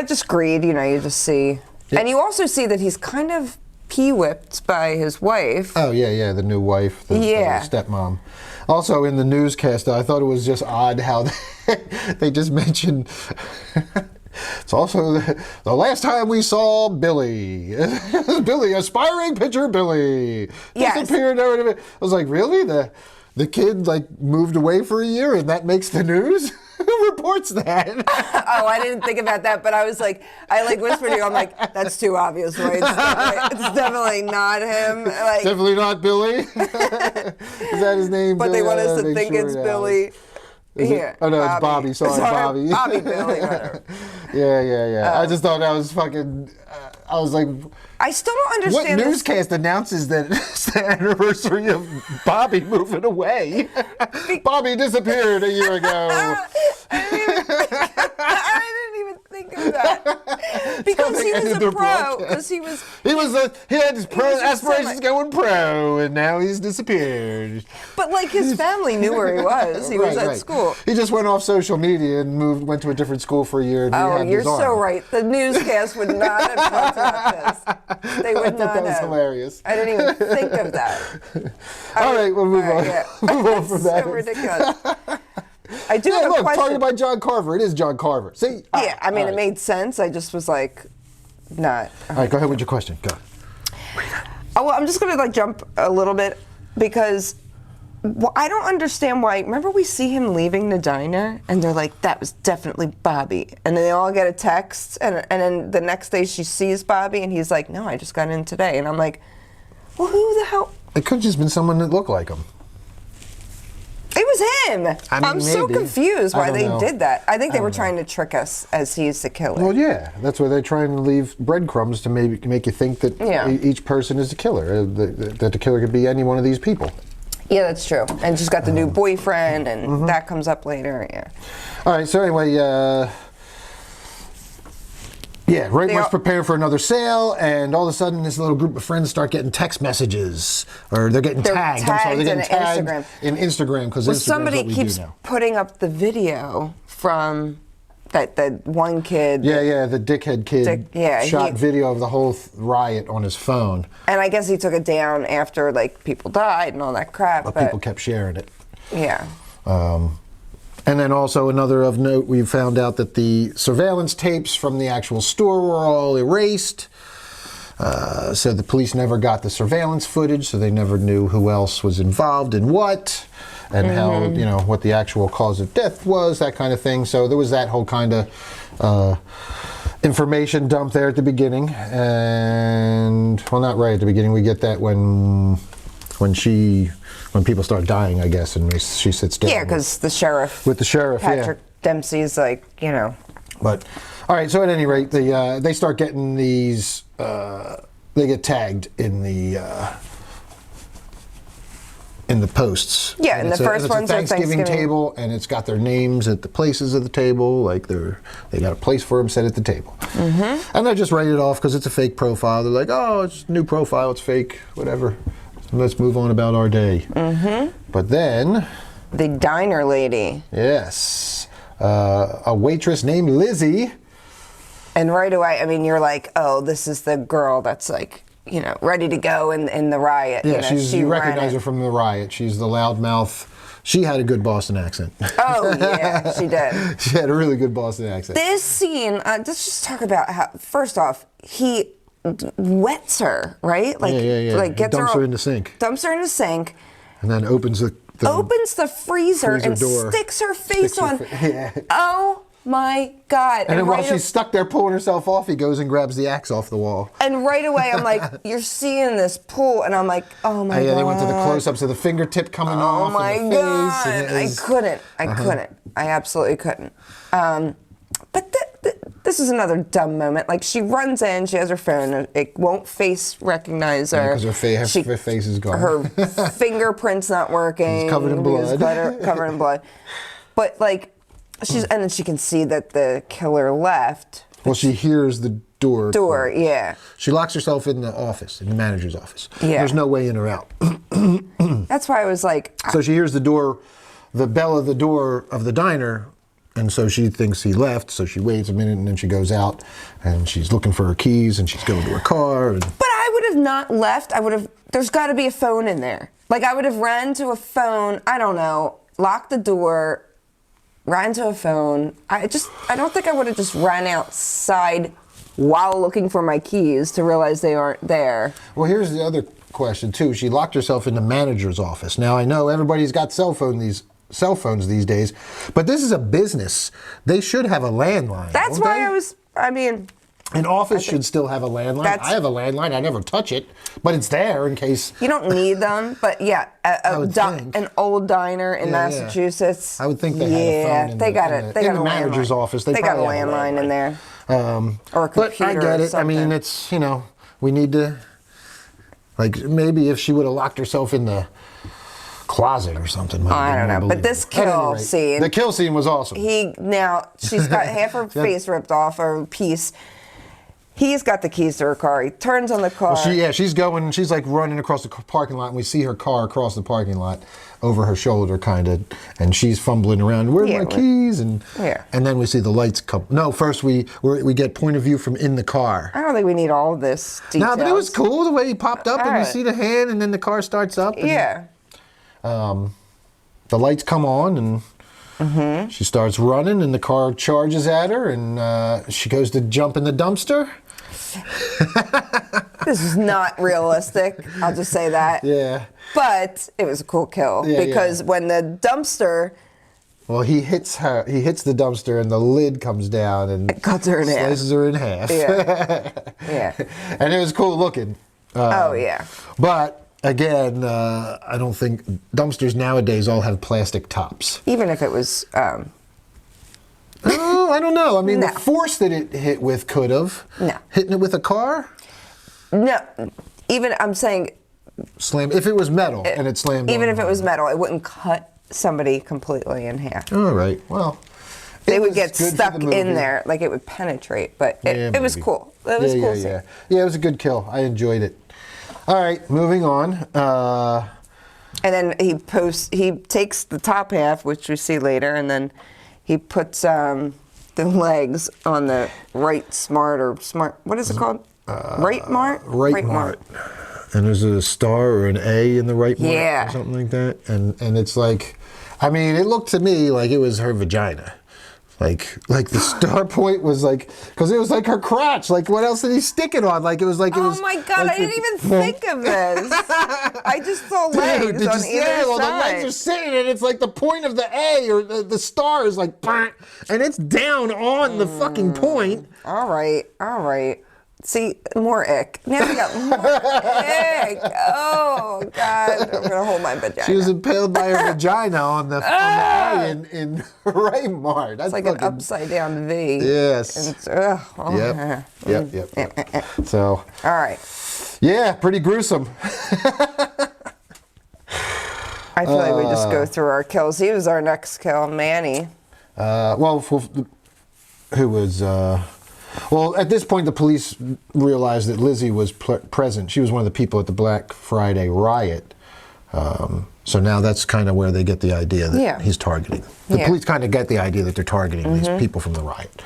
just greed, you just see. Yep. And you also see that he's kind of pee-whipped by his wife. Oh, yeah, the new wife, the stepmom. Also, in the newscast, I thought it was just odd how they just mentioned... It's also the last time we saw Billy. Billy, aspiring pitcher Billy. Disappeared. I was like, really? The kid moved away for a year and that makes the news? Who reports that? I didn't think about that, but I was like, whispered to you, I'm like, that's too obvious, right? It's definitely not him. Definitely not Billy. Is that his name? But Billy? they want us to think it's Billy. Here, oh no, Bobby. It's Bobby. Sorry, Bobby. Bobby Billy. Whatever. Yeah. I just thought that was fucking. I was like, I still don't understand. What newscast announces that it's the anniversary of Bobby moving away? Bobby disappeared a year ago. I didn't even think of that. Because he was a pro. Because he had his pro aspirations going pro, and now he's disappeared. But his family knew where he was. He was at school. He just went off social media and went to a different school for a year. And you're so right. The newscast would not have talked about this. They would I thought not that was have. hilarious. I didn't even think of that. All right, we'll move on. Yeah. Move on from that. So ridiculous. I do Yeah, have a look, question. targeted by John Carver. It is John Carver. See? Yeah, I mean, it made sense. I just was like, not. All right, go ahead with your question. Go. Oh, well, I'm just gonna like jump a little bit because I don't understand why. Remember, we see him leaving the diner, and they're like, "That was definitely Bobby," and then they all get a text, and then the next day she sees Bobby, and he's like, "No, I just got in today," and I'm like, "Well, who the hell?" It could have just been someone that looked like him. It was him. I mean, I'm so maybe. confused I why don't they know. did that. I think they were don't know. trying to trick us as he's the killer. Well, yeah, that's why they're trying to leave breadcrumbs to maybe make you think that each person is the killer, that the killer could be any one of these people. Yeah, that's true. And she's got the new boyfriend, and that comes up later. Yeah. All right, so anyway, right when it's preparing for another sale, and all of a sudden this little group of friends start getting text messages, or they're getting tagged. I'm sorry, they're getting tagged in Instagram because somebody keeps putting up the video from that one kid. Yeah, the dickhead kid shot video of the whole riot on his phone. And I guess he took it down after like people died and all that crap. But people kept sharing it. Yeah. And then also another of note, we found out that the surveillance tapes from the actual store were all erased. So the police never got the surveillance footage, so they never knew who else was involved in what, and how, what the actual cause of death was, that kind of thing. So there was that whole kind of information dump there at the beginning. And, well, not right at the beginning. We get that when people start dying, I guess, and she sits down. Yeah, because the sheriff. With the sheriff, Patrick Dempsey's like, But, all right, so at any rate, they start getting these, they get tagged in the posts. Yeah, and the first one's a Thanksgiving table, and it's got their names at the places of the table, like they got a place for them set at the table. Mm-hmm. And they're just write it off because it's a fake profile. They're like, oh, it's a new profile, it's fake, whatever. Let's move on about our day. Mm-hmm. But then... the diner lady. Yes. A waitress named Lizzie. And right away, I mean, you're like, oh, this is the girl that's like, ready to go in the riot. Yeah, you recognize her from the riot. She's the loudmouth. She had a good Boston accent. Oh, yeah, she did. She had a really good Boston accent. This scene, let's just talk about how, first off, he wets her, right? Like, like gets dumps her in the sink. Dumps her in the sink. And then opens the freezer and door. sticks her face on. Oh my God. And then while she's stuck there pulling herself off, he goes and grabs the axe off the wall. And right away, I'm like, you're seeing this pull, and I'm like, oh my God. Yeah, they went to the close-ups of the fingertip coming off. Oh my God. I couldn't. I absolutely couldn't. But this is another dumb moment. Like, she runs in, she has her phone, it won't face recognize her. Because her face is gone. Her fingerprint's not working. It's covered in blood. Covered in blood. But, like, and then she can see that the killer left. Well, she hears the door. Yeah. She locks herself in the office, in the manager's office. Yeah. There's no way in or out. That's why I was like... So she hears the bell of the door of the diner, and so she thinks he left, so she waits a minute, and then she goes out, and she's looking for her keys, and she's going to her car. But I would have not left. There's got to be a phone in there. Like, I would have ran to a phone, I don't know, locked the door, ran to a phone. I don't think I would have just ran outside while looking for my keys to realize they aren't there. Well, here's the other question, too. She locked herself in the manager's office. Now, I know everybody's got cell phones these days, but this is a business. They should have a landline. That's why an office should still have a landline. I have a landline. I never touch it, but it's there in case. You don't need them, but yeah, an old diner in Massachusetts. I would think they had a phone. They got a manager's office. They got a landline in there, or a computer. But I get it. I mean, it's we need to, like, maybe if she would have locked herself in the closet or something. I don't know, but this kill scene. The kill scene was awesome. She's got half her face ripped off, or a piece. He's got the keys to her car. He turns on the car. Well, she's like running across the parking lot, and we see her car across the parking lot over her shoulder, kind of, and she's fumbling around. Where are my keys? And then we see the lights come. No, first we get point of view from in the car. I don't think we need all of this details. No, but it was cool the way he popped up, and we see the hand, and then the car starts up. And, the lights come on, and she starts running, and the car charges at her, and she goes to jump in the dumpster. This is not realistic. I'll just say that. Yeah. But it was a cool kill because when the dumpster. Well, he hits the dumpster, and the lid comes down and it cuts her in half. Slices her in half. Yeah. And it was cool looking. But again, I don't think dumpsters nowadays all have plastic tops. Even if it was. Oh, I don't know. I mean, the force that it hit with could have. No. Hitting it with a car? No. Even, I'm saying... Slam. If it was metal and it slammed even if it was metal, it wouldn't cut somebody completely in half. All right. Well... They would get stuck in there. Like, it would penetrate. But it was cool. It was cool. Yeah, it was a good kill. I enjoyed it. All right, moving on. And then he takes the top half, which we see later, and then... He puts the legs on the right smart. What is it called? Right mart? Right mart. And there's a star or an A in the right mart or something like that. And it's like, I mean, it looked to me like it was her vagina. Like the star point was like, because it was like her crotch. Like, what else did he stick it on? Like, it was like, oh my God, I didn't even think of this. I just saw legs on either side. Well, the legs are sitting, and it's like the point of the A or the star is like, and it's down on the fucking point. All right. See, more ick. Now we got more ick. Oh, God. I'm going to hold my vagina. She was impaled by her vagina on the A in right mart. It's like an upside down V. Yes. Yep. So. All right. Yeah, pretty gruesome. I feel like we just go through our kills. He was our next kill, Manny. Who was... Well, at this point, the police realized that Lizzie was present. She was one of the people at the Black Friday riot. So now that's kind of where they get the idea that he's targeting. The police kind of get the idea that they're targeting these people from the riot.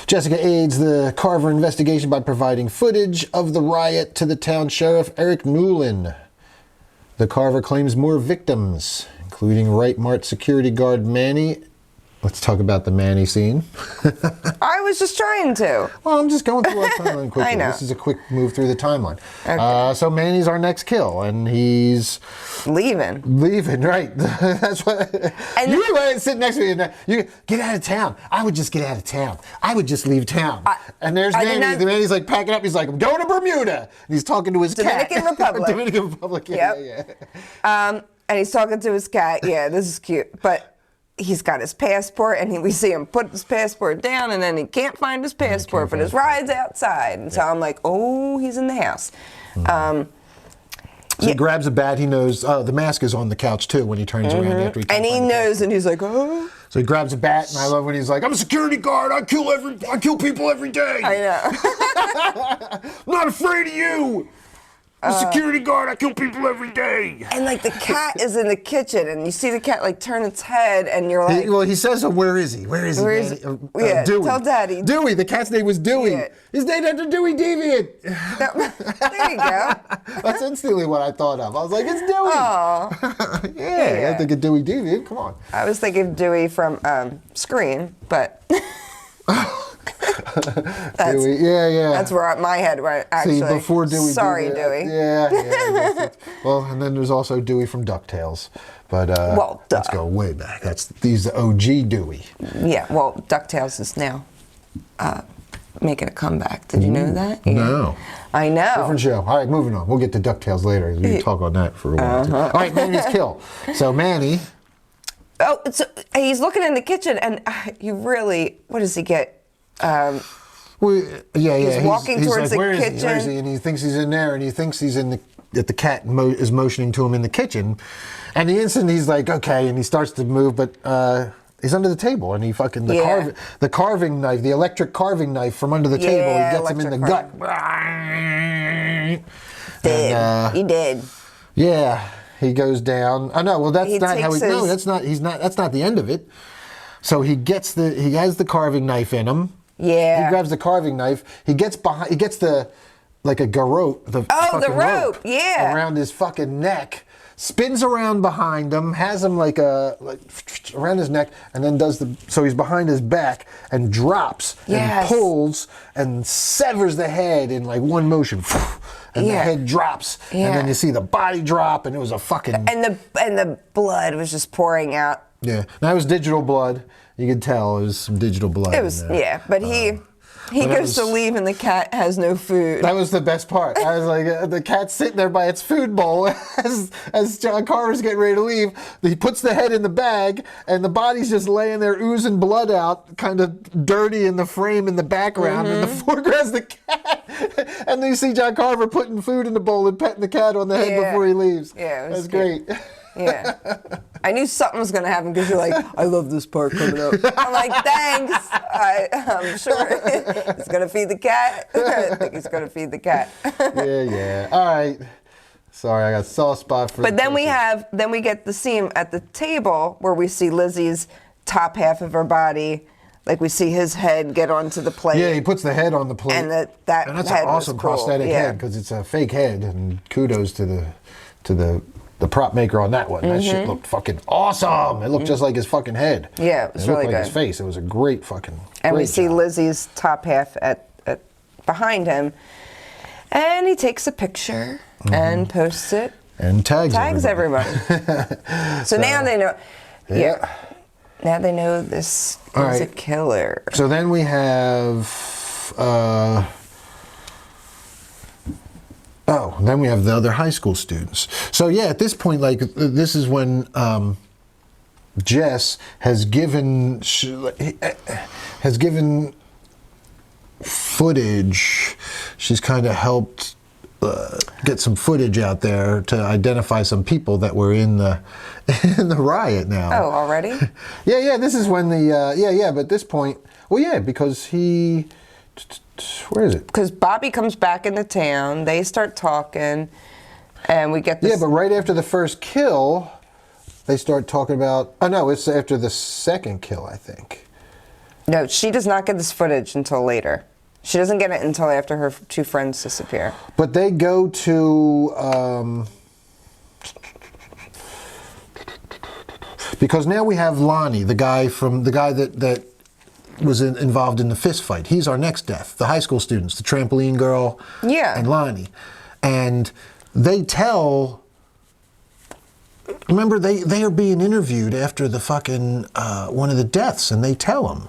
Jessica aids the Carver investigation by providing footage of the riot to the town sheriff, Eric Newlin. The Carver claims more victims, including Right Mart security guard Manny. Let's talk about the Manny scene. I was just trying to. Well, I'm just going through our timeline quickly. I know. This is a quick move through the timeline. Okay. So Manny's our next kill, and he's... Leaving, right. That's what... And you were sitting next to me, and you get out of town. I would just get out of town. I would just leave town. And there's Manny. The Manny's like packing up. He's like, I'm going to Bermuda. And he's talking to his Dominican cat. Republic. Dominican Republic, yeah. And he's talking to his cat. Yeah, this is cute. But... He's got his passport, and we see him put his passport down, and then he can't find his passport, but his ride's outside. And so I'm like, oh, he's in the house. So he grabs a bat. He knows the mask is on the couch, too, when he turns around after he and he knows, and he's like, oh. So he grabs a bat, and I love when he's like, I'm a security guard. I kill people every day. I know. I'm not afraid of you. I'm a security guard. I kill people every day. And like the cat is in the kitchen, and you see the cat like turn its head, and you're like, he says, "Where is he? Where is he?" Dewey. Tell Daddy. Dewey. The cat's name was Dewey. Yeah. His name after Dewey Deviant. There you go. That's instantly what I thought of. I was like, it's Dewey. Oh. Yeah. I think of Dewey Deviant. Come on. I was thinking of Dewey from Scream, but. Dewey, yeah. That's where my head went, actually. See, before Dewey. Sorry, Dewey. Yeah. Well, and then there's also Dewey from DuckTales. But let's go way back. He's the OG Dewey. Yeah, well, DuckTales is now making a comeback. Did you know that? Yeah. No. I know. Different show. All right, moving on. We'll get to DuckTales later. We can talk on that for a while. Too. All right, Manny's kill. So Manny. Oh, so he's looking in the kitchen, and he really, what does he get? He's walking towards like, the kitchen. Where is he? And he thinks he's in there, and he thinks he's in that the cat is motioning to him in the kitchen. And the instant he's like, okay, and he starts to move, but He's under the table, and he fucking Yeah. the carving knife, the electric carving knife from under the table. He gets him in the gut. He did. Yeah, he goes down. Oh no, well that's He not how he. takes No, his- that's not. He's not. That's not the end of it. So he has the carving knife in him. Yeah. He grabs the carving knife. He gets behind. He gets like a garrote. The fucking rope, yeah. around his fucking neck. Spins around behind him, has him like around his neck, and then so he's behind his back and drops and pulls and severs the head in like one motion, and the head drops, and then you see the body drop, and it was a fucking And the blood was just pouring out. yeah. That was digital blood. You could tell it was some digital blood. It was in there. but he goes to leave and the cat has no food. That was the best part. I was like, the cat's sitting there by its food bowl as John Carver's getting ready to leave. He puts the head in the bag, and the body's just laying there oozing blood out, kind of dirty in the frame in the background. And the foreground's the cat. And then you see John Carver putting food in the bowl and petting the cat on the head before he leaves. Yeah, it was That's great. Yeah. I knew something was going to happen because you're like, I love this part coming up. I'm like, thanks. I'm sure he's going to feed the cat. I think he's going to feed the cat. Yeah. All right. Sorry, I got a soft spot for. But then we get the scene at the table where we see Lizzie's top half of her body. Like we see his head get onto the plate. Yeah, he puts the head on the plate. And that's an head awesome was cool. prosthetic head because it's a fake head. And kudos to the prop maker on that one. That shit looked fucking awesome. It looked just like his fucking head. Yeah, it was really looked like good. his face. It was a great fucking. And we great see job. Lizzie's top half at behind him, and he takes a picture and posts it. And tags everybody. So now they know. Yeah. Now they know this All is a right. killer. So then we have. Then we have the other high school students. So yeah, at this point, like this is when Jess has given footage. She's kind of helped get some footage out there to identify some people that were in the riot now. Oh, already? Yeah. This is when the But at this point, well, yeah, because he. Where is it? Because Bobby comes back into town. They start talking, and we get this. Yeah, but right after the first kill, they start talking about. Oh no, it's after the second kill, I think. No, she does not get this footage until later. She doesn't get it until after her two friends disappear. But they go to. Because now we have Lonnie, the guy that was involved in the fist fight. He's our next death. The high school students, the trampoline girl, and Lonnie, and they tell. Remember, they are being interviewed after the fucking one of the deaths, and they tell him.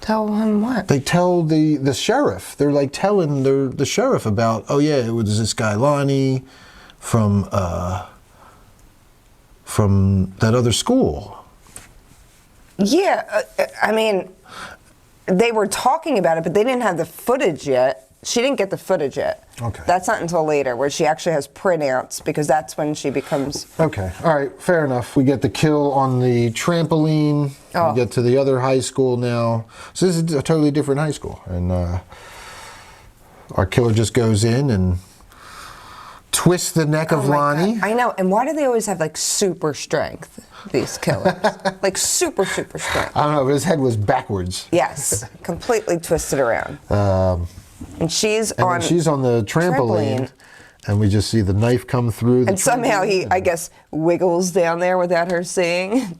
Tell him what? They tell the sheriff. They're like telling the sheriff about. Oh yeah, it was this guy Lonnie from that other school. Yeah, I mean, they were talking about it, but they didn't have the footage yet. She didn't get the footage yet. Okay. That's not until later, where she actually has printouts, because that's when she becomes... Okay, all right, fair enough. We get the kill on the trampoline. Oh. We get to the other high school now. So this is a totally different high school. And our killer just goes in and twists the neck of Lonnie. God. I know, and why do they always have, like, super strength, these killers? Like, super strength. I don't know, but his head was backwards. Yes, completely twisted around. And she's And then she's on the trampoline, and we just see the knife come through. And somehow he, I guess, wiggles down there without her seeing.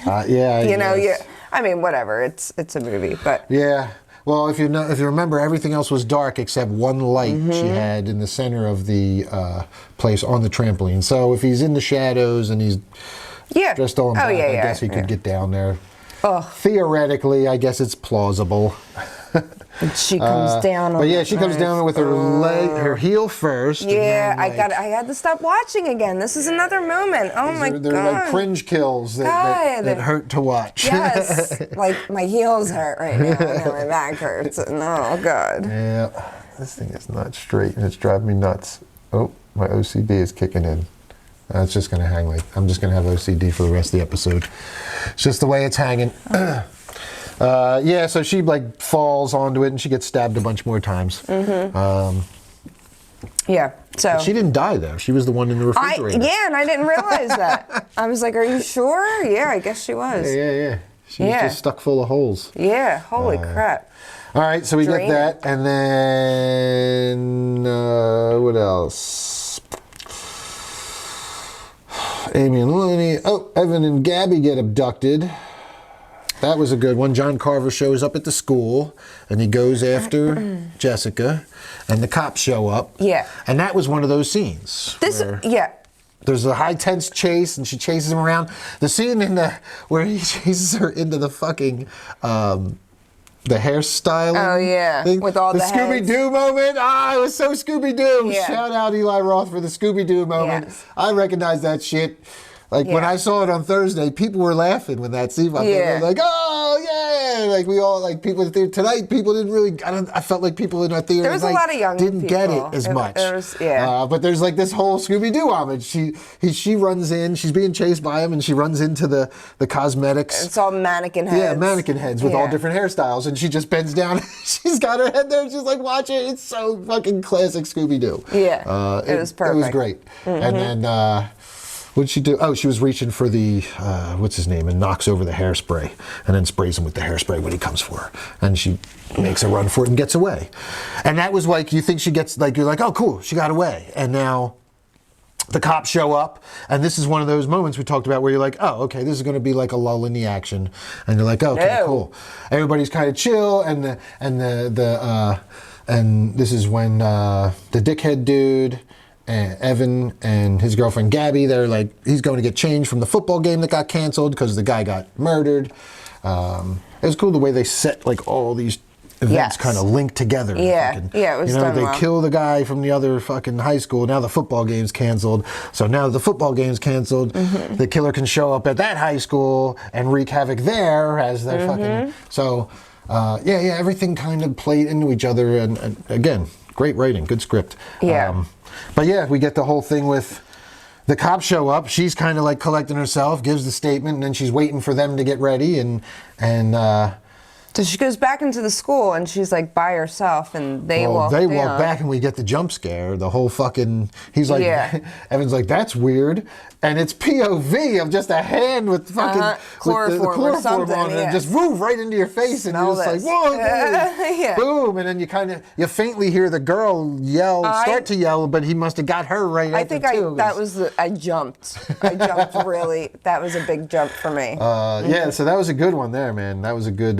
Yeah. You know, yes. yeah. I mean, whatever. It's a movie, but Yeah. Well, if you remember, everything else was dark except one light she had in the center of the place on the trampoline. So if he's in the shadows and he's dressed all in black, I guess he could get down there. Oh. Theoretically, I guess it's plausible. And she comes down. But yeah, she comes down with her leg, her heel first. Yeah, and then, I had to stop watching again. This is another moment. Oh my God. They're like cringe kills that hurt to watch. Yes, like my heels hurt right now. Now my back hurts. And, oh God. Yeah, this thing is not straight and it's driving me nuts. Oh, my OCD is kicking in. It's just gonna hang like I'm just gonna have OCD for the rest of the episode. It's just the way it's hanging. Yeah, so she like falls onto it and she gets stabbed a bunch more times. Yeah. So she didn't die though. She was the one in the refrigerator. Yeah, and I didn't realize that. I was like, "Are you sure?" Yeah, I guess she was. Yeah. She was just stuck full of holes. Yeah. Holy crap. All right, so we Draining. get that, and then what else? Amy and Lenny. Oh, Evan and Gabby get abducted. That was a good one. John Carver shows up at the school, and he goes after Jessica, and the cops show up. Yeah. And that was one of those scenes. Yeah. There's a high tense chase, and she chases him around. The scene where he chases her into the fucking the hairstyling. Oh yeah, thing. with all the Scooby Doo moment. It was so Scooby Doo. Yeah. Shout out Eli Roth for the Scooby Doo moment. Yes. I recognize that shit. Like when I saw it on Thursday, people were laughing when that scene popped up. They were like, "Oh yeah!" Like we all like people tonight. People didn't really. I felt like people in our theater. There was a lot of young didn't people. get it as much. Yeah. But there's like this whole Scooby Doo homage. She runs in. She's being chased by him, and she runs into the cosmetics. It's all mannequin heads. Yeah, mannequin heads with all different hairstyles, and she just bends down. She's got her head there. And she's like, "Watch it." It's so fucking classic Scooby Doo. Yeah. It was perfect. It was great. And then. What did she do? Oh, she was reaching for the, what's his name, and knocks over the hairspray, and then sprays him with the hairspray when he comes for her. And she makes a run for it and gets away. And that was like, you think she gets, like, you're like, oh, cool, she got away. And now the cops show up, and this is one of those moments we talked about where you're like, oh, okay, this is going to be like a lull in the action. And you're like, okay, cool. Everybody's kind of chill, and this is when the dickhead dude, Evan and his girlfriend Gabby, they're like, he's going to get changed from the football game that got canceled because the guy got murdered. It was cool the way they set like all these events kind of linked together. Yeah, it was done they well. kill the guy from the other fucking high school. Now the football game's canceled. So now the football game's canceled. The killer can show up at that high school and wreak havoc there as their fucking. So everything kind of played into each other, and again, great writing, good script. Yeah. But yeah, we get the whole thing with the cops show up. She's kind of like collecting herself, gives the statement, and then she's waiting for them to get ready. So she goes back into the school, and she's like by herself, and they walk back, and we get the jump scare. The whole fucking, he's like, Evan's like, that's weird. And it's POV of just a hand with fucking chloroform or something, on it, and just move right into your face, and you're just like, whoa, boom, and then you faintly hear the girl start to yell, but he must have got her right. I jumped. I jumped really. That was a big jump for me. Yeah, so that was a good one there, man. That was a good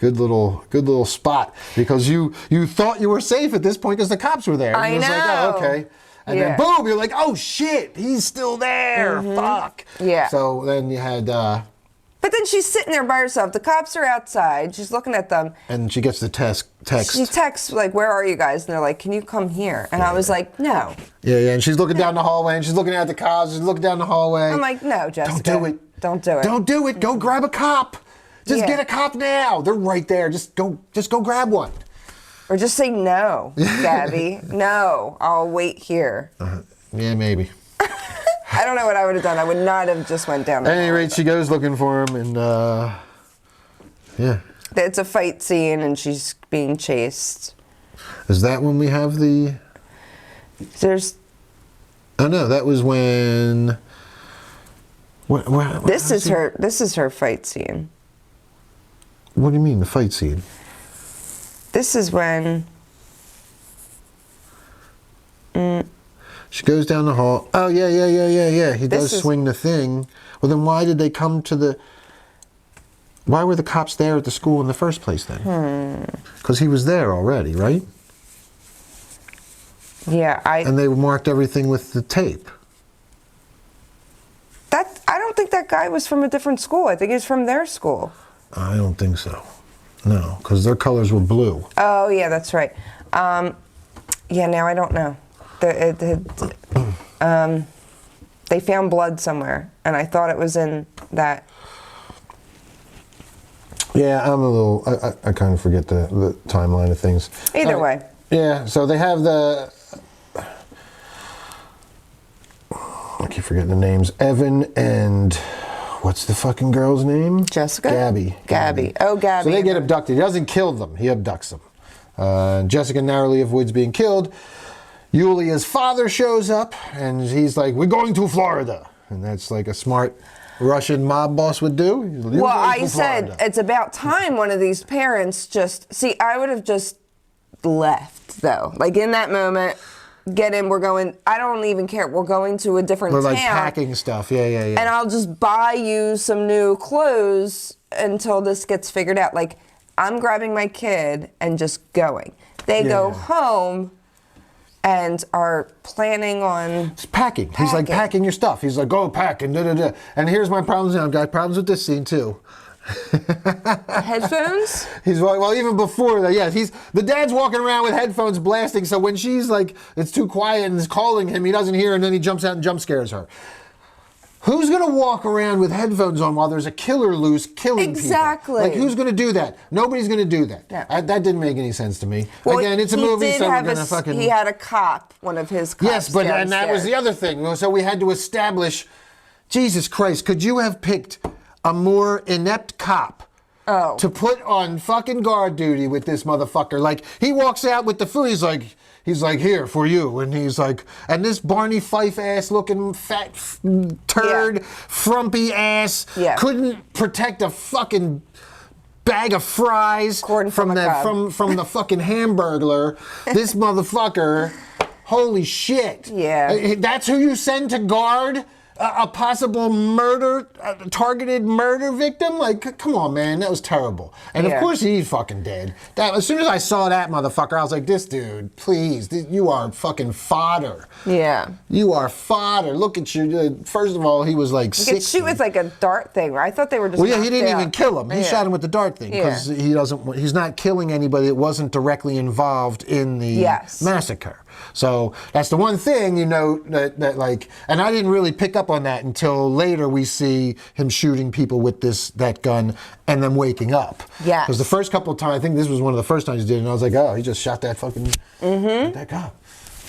little spot, because you thought you were safe at this point because the cops were there. I know. Like, oh, okay. And then boom, you're like, oh shit, he's still there. Fuck. Yeah. So then you had. But then she's sitting there by herself. The cops are outside. She's looking at them. And she gets the text. She texts like, "Where are you guys?" And they're like, "Can you come here?" And I was like, "No." Yeah. And she's looking down the hallway, and she's looking at the cops. She's looking down the hallway. I'm like, "No, Jessica. Don't do it. Don't do it. Don't do it. Go grab a cop. Just get a cop now. They're right there. Just go grab one. Or just say no, Gabby. No, I'll wait here. Yeah, maybe. I don't know what I would have done. I would not have just went down. At any rate, she goes looking for him, and yeah. It's a fight scene, and she's being chased. Is that when we have the? There's. Oh no, that was when. This is her fight scene. What do you mean, the fight scene? This is when. She goes down the hall. Oh, yeah. He does swing the thing. Well, then why did they come to the... Why were the cops there at the school in the first place then? Because he was there already, right? Yeah, And they marked everything with the tape. I don't think that guy was from a different school. I think he's from their school. I don't think so. No, because their colors were blue. Oh, yeah, that's right. Now I don't know. They found blood somewhere, and I thought it was in that. Yeah, I'm a little. I kind of forget the timeline of things. Either way. Yeah, so they have the. I can't keep forgetting the names. Evan and what's the fucking girl's name? Jessica? Gabby. Oh, Gabby. So they get abducted. He doesn't kill them. He abducts them. Jessica narrowly avoids being killed. Yulia's father shows up, and he's like, we're going to Florida. And that's like a smart Russian mob boss would do. Well, I said, it's about time one of these parents just... See, I would have just left, though. Like, in that moment, get in, we're going... I don't even care. We're going to a different town. We're like packing stuff. Yeah. And I'll just buy you some new clothes until this gets figured out. Like, I'm grabbing my kid and just going. They go home and are planning on... It's packing. He's like, packing your stuff. He's like, go pack and da-da-da. And here's my problems now. I've got problems with this scene, too. Headphones? He's well, even before that, yeah. The dad's walking around with headphones blasting, so when she's like, it's too quiet and is calling him, he doesn't hear, and then he jumps out and jump scares her. Who's going to walk around with headphones on while there's a killer loose killing people? Like, who's going to do that? Nobody's going to do that. No. That didn't make any sense to me. Well, again, it's a movie, so we're going to fucking... He had a cop, one of his cops. Yes, but and that was the other thing. So we had to establish, Jesus Christ, could you have picked a more inept cop to put on fucking guard duty with this motherfucker? Like, he walks out with the food, he's like, here, for you. And he's like, and this Barney Fife ass looking fat turd, frumpy ass, couldn't protect a fucking bag of fries from the fucking Hamburglar. This motherfucker, holy shit. Yeah. That's who you send to guard a possible targeted murder victim? Like, come on, man, that was terrible. And of course he's fucking dead. As soon as I saw that motherfucker, I was like, this dude, please, you are fucking fodder. Yeah. You are fodder. Look at you. First of all, he was like 60. You could shoot with like a dart thing. I thought they were just... Well, yeah, he didn't even kill him. He shot him with the dart thing because he's not killing anybody that wasn't directly involved in the massacre. So that's the one thing, that like, and I didn't really pick up on that until later we see him shooting people with that gun and then waking up. Yeah. Because the first couple of times, I think this was one of the first times he did it, and I was like, oh, he just shot that fucking, that cop.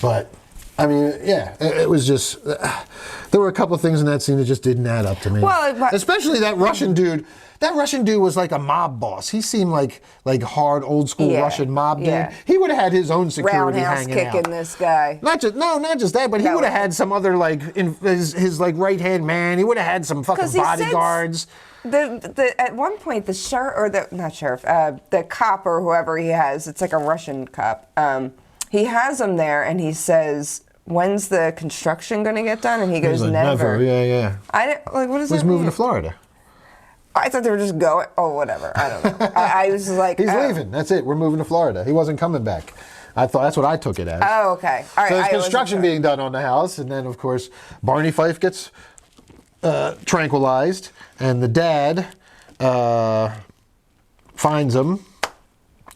But, I mean, yeah, it was just, there were a couple of things in that scene that just didn't add up to me. Well, especially that Russian dude. That Russian dude was like a mob boss. He seemed like hard, old school Russian mob dude. He would have had his own security hanging out. Kicking this guy. Not just that, but he would have had some other his right hand man. He would have had some fucking bodyguards. At one point, the sheriff, or the cop or whoever he has, it's like a Russian cop. He has him there, and he says, "When's the construction going to get done?" And he goes, like, "Never." Yeah. I didn't like. What does that mean? He's moving to Florida. I thought they were just going. Oh, whatever. I don't know. I was like, he's leaving. That's it. We're moving to Florida. He wasn't coming back. I thought that's what I took it as. Oh, okay. All right. So there's construction being done on the house, and then of course Barney Fife gets tranquilized, and the dad finds him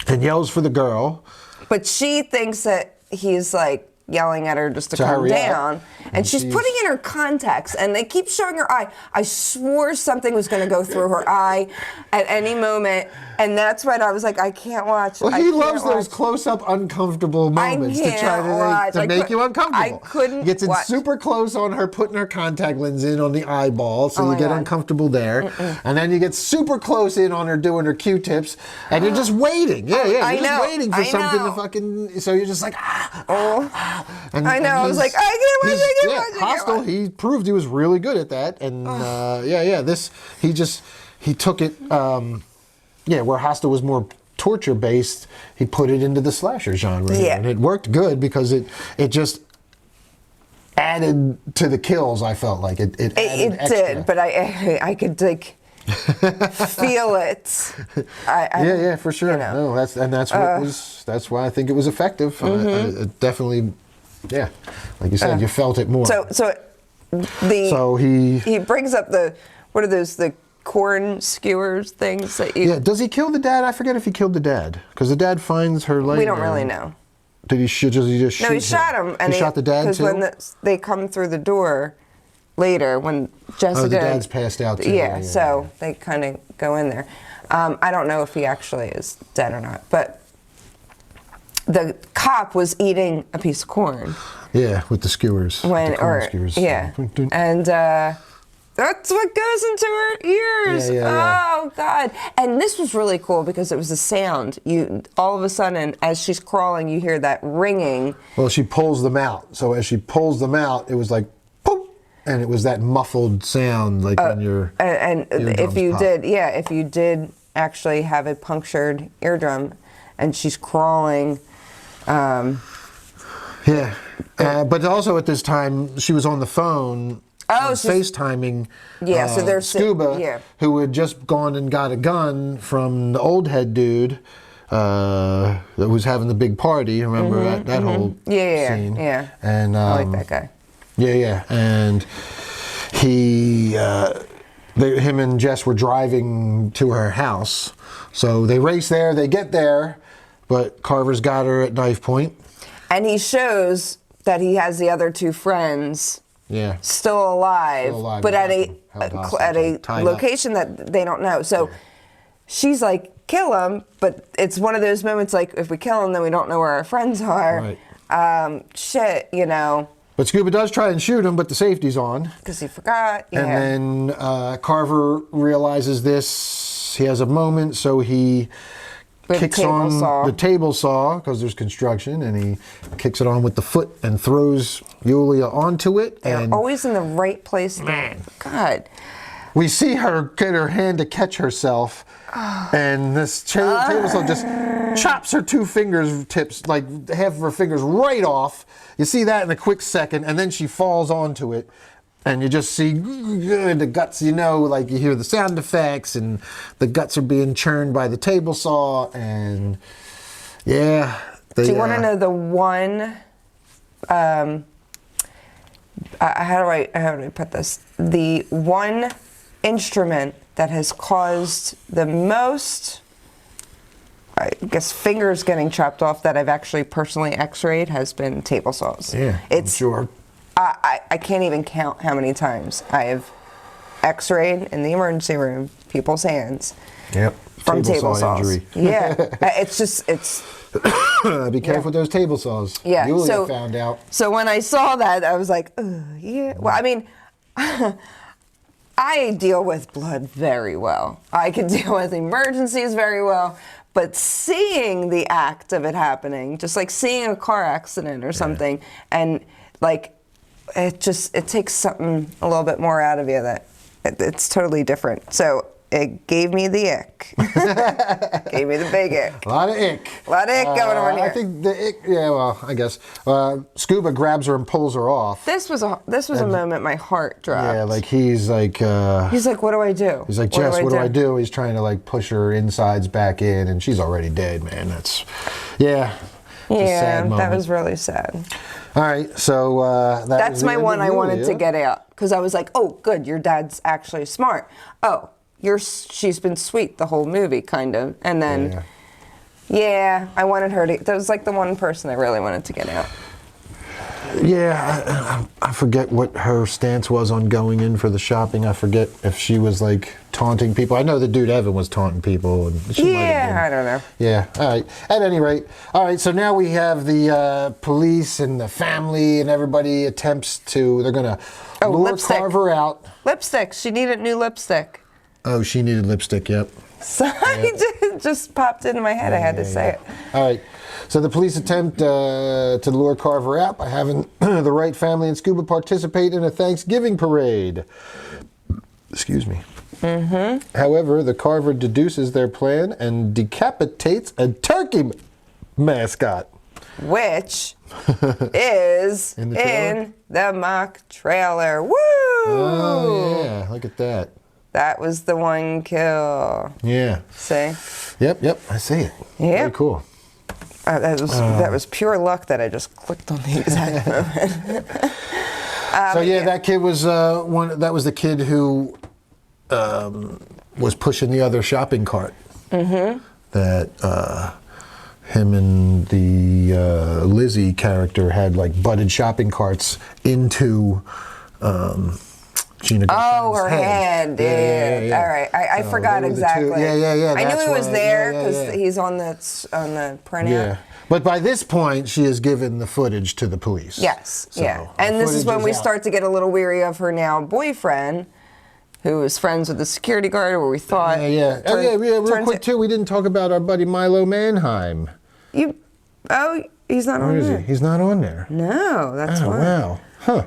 and yells for the girl. But she thinks that he's like yelling at her just to calm down. And she's putting in her contacts, and they keep showing her eye. I swore something was going to go through her eye at any moment, and that's when I was like, I can't watch. Well, he loves those close-up, uncomfortable moments to try to make you uncomfortable. I couldn't Gets in super close on her, putting her contact lens in on the eyeball, so you get uncomfortable there. And then you get super close in on her doing her Q-tips, and you're just waiting. You're just waiting for something to fucking... So you're just like, And I was like, I can't watch. Hostel, he proved he was really good at that. And he took it, where Hostel was more torture based, he put it into the slasher genre. Yeah. And it worked good because it just added to the kills, I felt like. It did, but I could like feel it. For sure. No, that's why I think it was effective. It definitely, like you said, you felt it more. So he brings up what are those, the corn skewers things that you... Yeah, does he kill the dad? I forget if he killed the dad, because the dad finds her later. We don't really know. Did he shoot? Does he just shoot? No, he shot him. And he shot the dad too? Because when they come through the door later, when Jessica... Oh, the dad's passed out too. Yeah, so they kind of go in there. I don't know if he actually is dead or not, but the cop was eating a piece of corn. Yeah, with the skewers. When the corn or skewers. yeah, and that's what goes into her ears. Yeah. Oh God! And this was really cool because it was a sound. You all of a sudden, as she's crawling, you hear that ringing. Well, she pulls them out. So as she pulls them out, it was like, poof, and it was that muffled sound, like when your and if you pop. if you did actually have a punctured eardrum, and she's crawling. Yeah, but also at this time she was on the phone. FaceTiming. Yeah, so there's Scuba, who had just gone and got a gun from the old head dude that was having the big party. Remember that whole scene? Yeah. And I like that guy. Yeah, and him and Jess were driving to her house, so they race there. They get there, but Carver's got her at knife point. And he shows that he has the other two friends still alive, but at a location that they don't know. So she's like, kill him, but it's one of those moments like, if we kill him, then we don't know where our friends are. Right. Shit, you know. But Scuba does try and shoot him, but the safety's on. Because he forgot. Yeah. And then Carver realizes this. He has a moment, so he kicks on the table saw because there's construction, and he kicks it on with the foot and throws Yulia onto it. And always in the right place. Man, God. We see her get her hand to catch herself, and this table saw just chops her two fingers tips, like half of her fingers right off. You see that in a quick second, and then she falls onto it. And you just see the guts, like you hear the sound effects, and the guts are being churned by the table saw, and yeah. Do you want to know the one? How do I put this? The one instrument that has caused the most, I guess, fingers getting chopped off that I've actually personally X-rayed has been table saws. Yeah, I'm sure. I can't even count how many times I have X-rayed in the emergency room people's hands. Yep. From table saws. Injury. Yeah. It's. Be careful with those table saws. Yeah. Yulia found out. So when I saw that, I was like, yeah. Well, I mean, I deal with blood very well. I can deal with emergencies very well. But seeing the act of it happening, just like seeing a car accident or something, and like, it takes something a little bit more out of you that it's totally different. So it gave me the ick. Gave me the big ick. A lot of ick. A lot of ick going on here. I think the ick, I guess. Scuba grabs her and pulls her off. This was a moment my heart dropped. Yeah, like he's like, what do I do? He's like, Jess, what do I do? He's trying to like push her insides back in, and she's already dead, man. That's, yeah. Yeah, that was really sad. All right, so that's my one I wanted to get out, because I was like, oh, good, your dad's actually smart. Oh, she's been sweet the whole movie, kind of. And then, I wanted her to. That was like the one person I really wanted to get out. Yeah, I forget what her stance was on going in for the shopping. I forget if she was like taunting people. I know the dude Evan was taunting people. And she might have been. I don't know. Yeah, all right. At any rate, all right, so now we have the police and the family, and everybody attempts to, they're going to lure lipstick. Carver out. Lipstick. She needed new lipstick. Oh, she needed lipstick, yep. So it just popped into my head. I had to say it. All right. So the police attempt to lure Carver out by having the Wright family and Scuba participate in a Thanksgiving parade. Excuse me. Mm-hmm. However, the Carver deduces their plan and decapitates a turkey mascot. Which is in the mock trailer. Woo! Oh, yeah. Look at that. That was the one kill. Yeah. See? Yep. I see it. Yeah. Very cool. That was pure luck that I just clicked on the exact moment. That kid was that was the kid who was pushing the other shopping cart. Mm-hmm. That him and the Lizzie character had like butted shopping carts into Gina Oh, Gershon's her hand. Yeah. All right. I So forgot they were the two- exactly. Yeah. I knew That's he was why- there because yeah. he's on the printout. Yeah. But by this point, she has given the footage to the police. Yes. So yeah. the And this is footage when we out. start to get a little weary of her now boyfriend, who was friends with the security guard, or we thought. Yeah. Oh, yeah. Real turned quick, to- too, we didn't talk about our buddy Milo Manheim. He's not Where on is there. he? He's not on there. No, that's Oh, why. wow. Huh.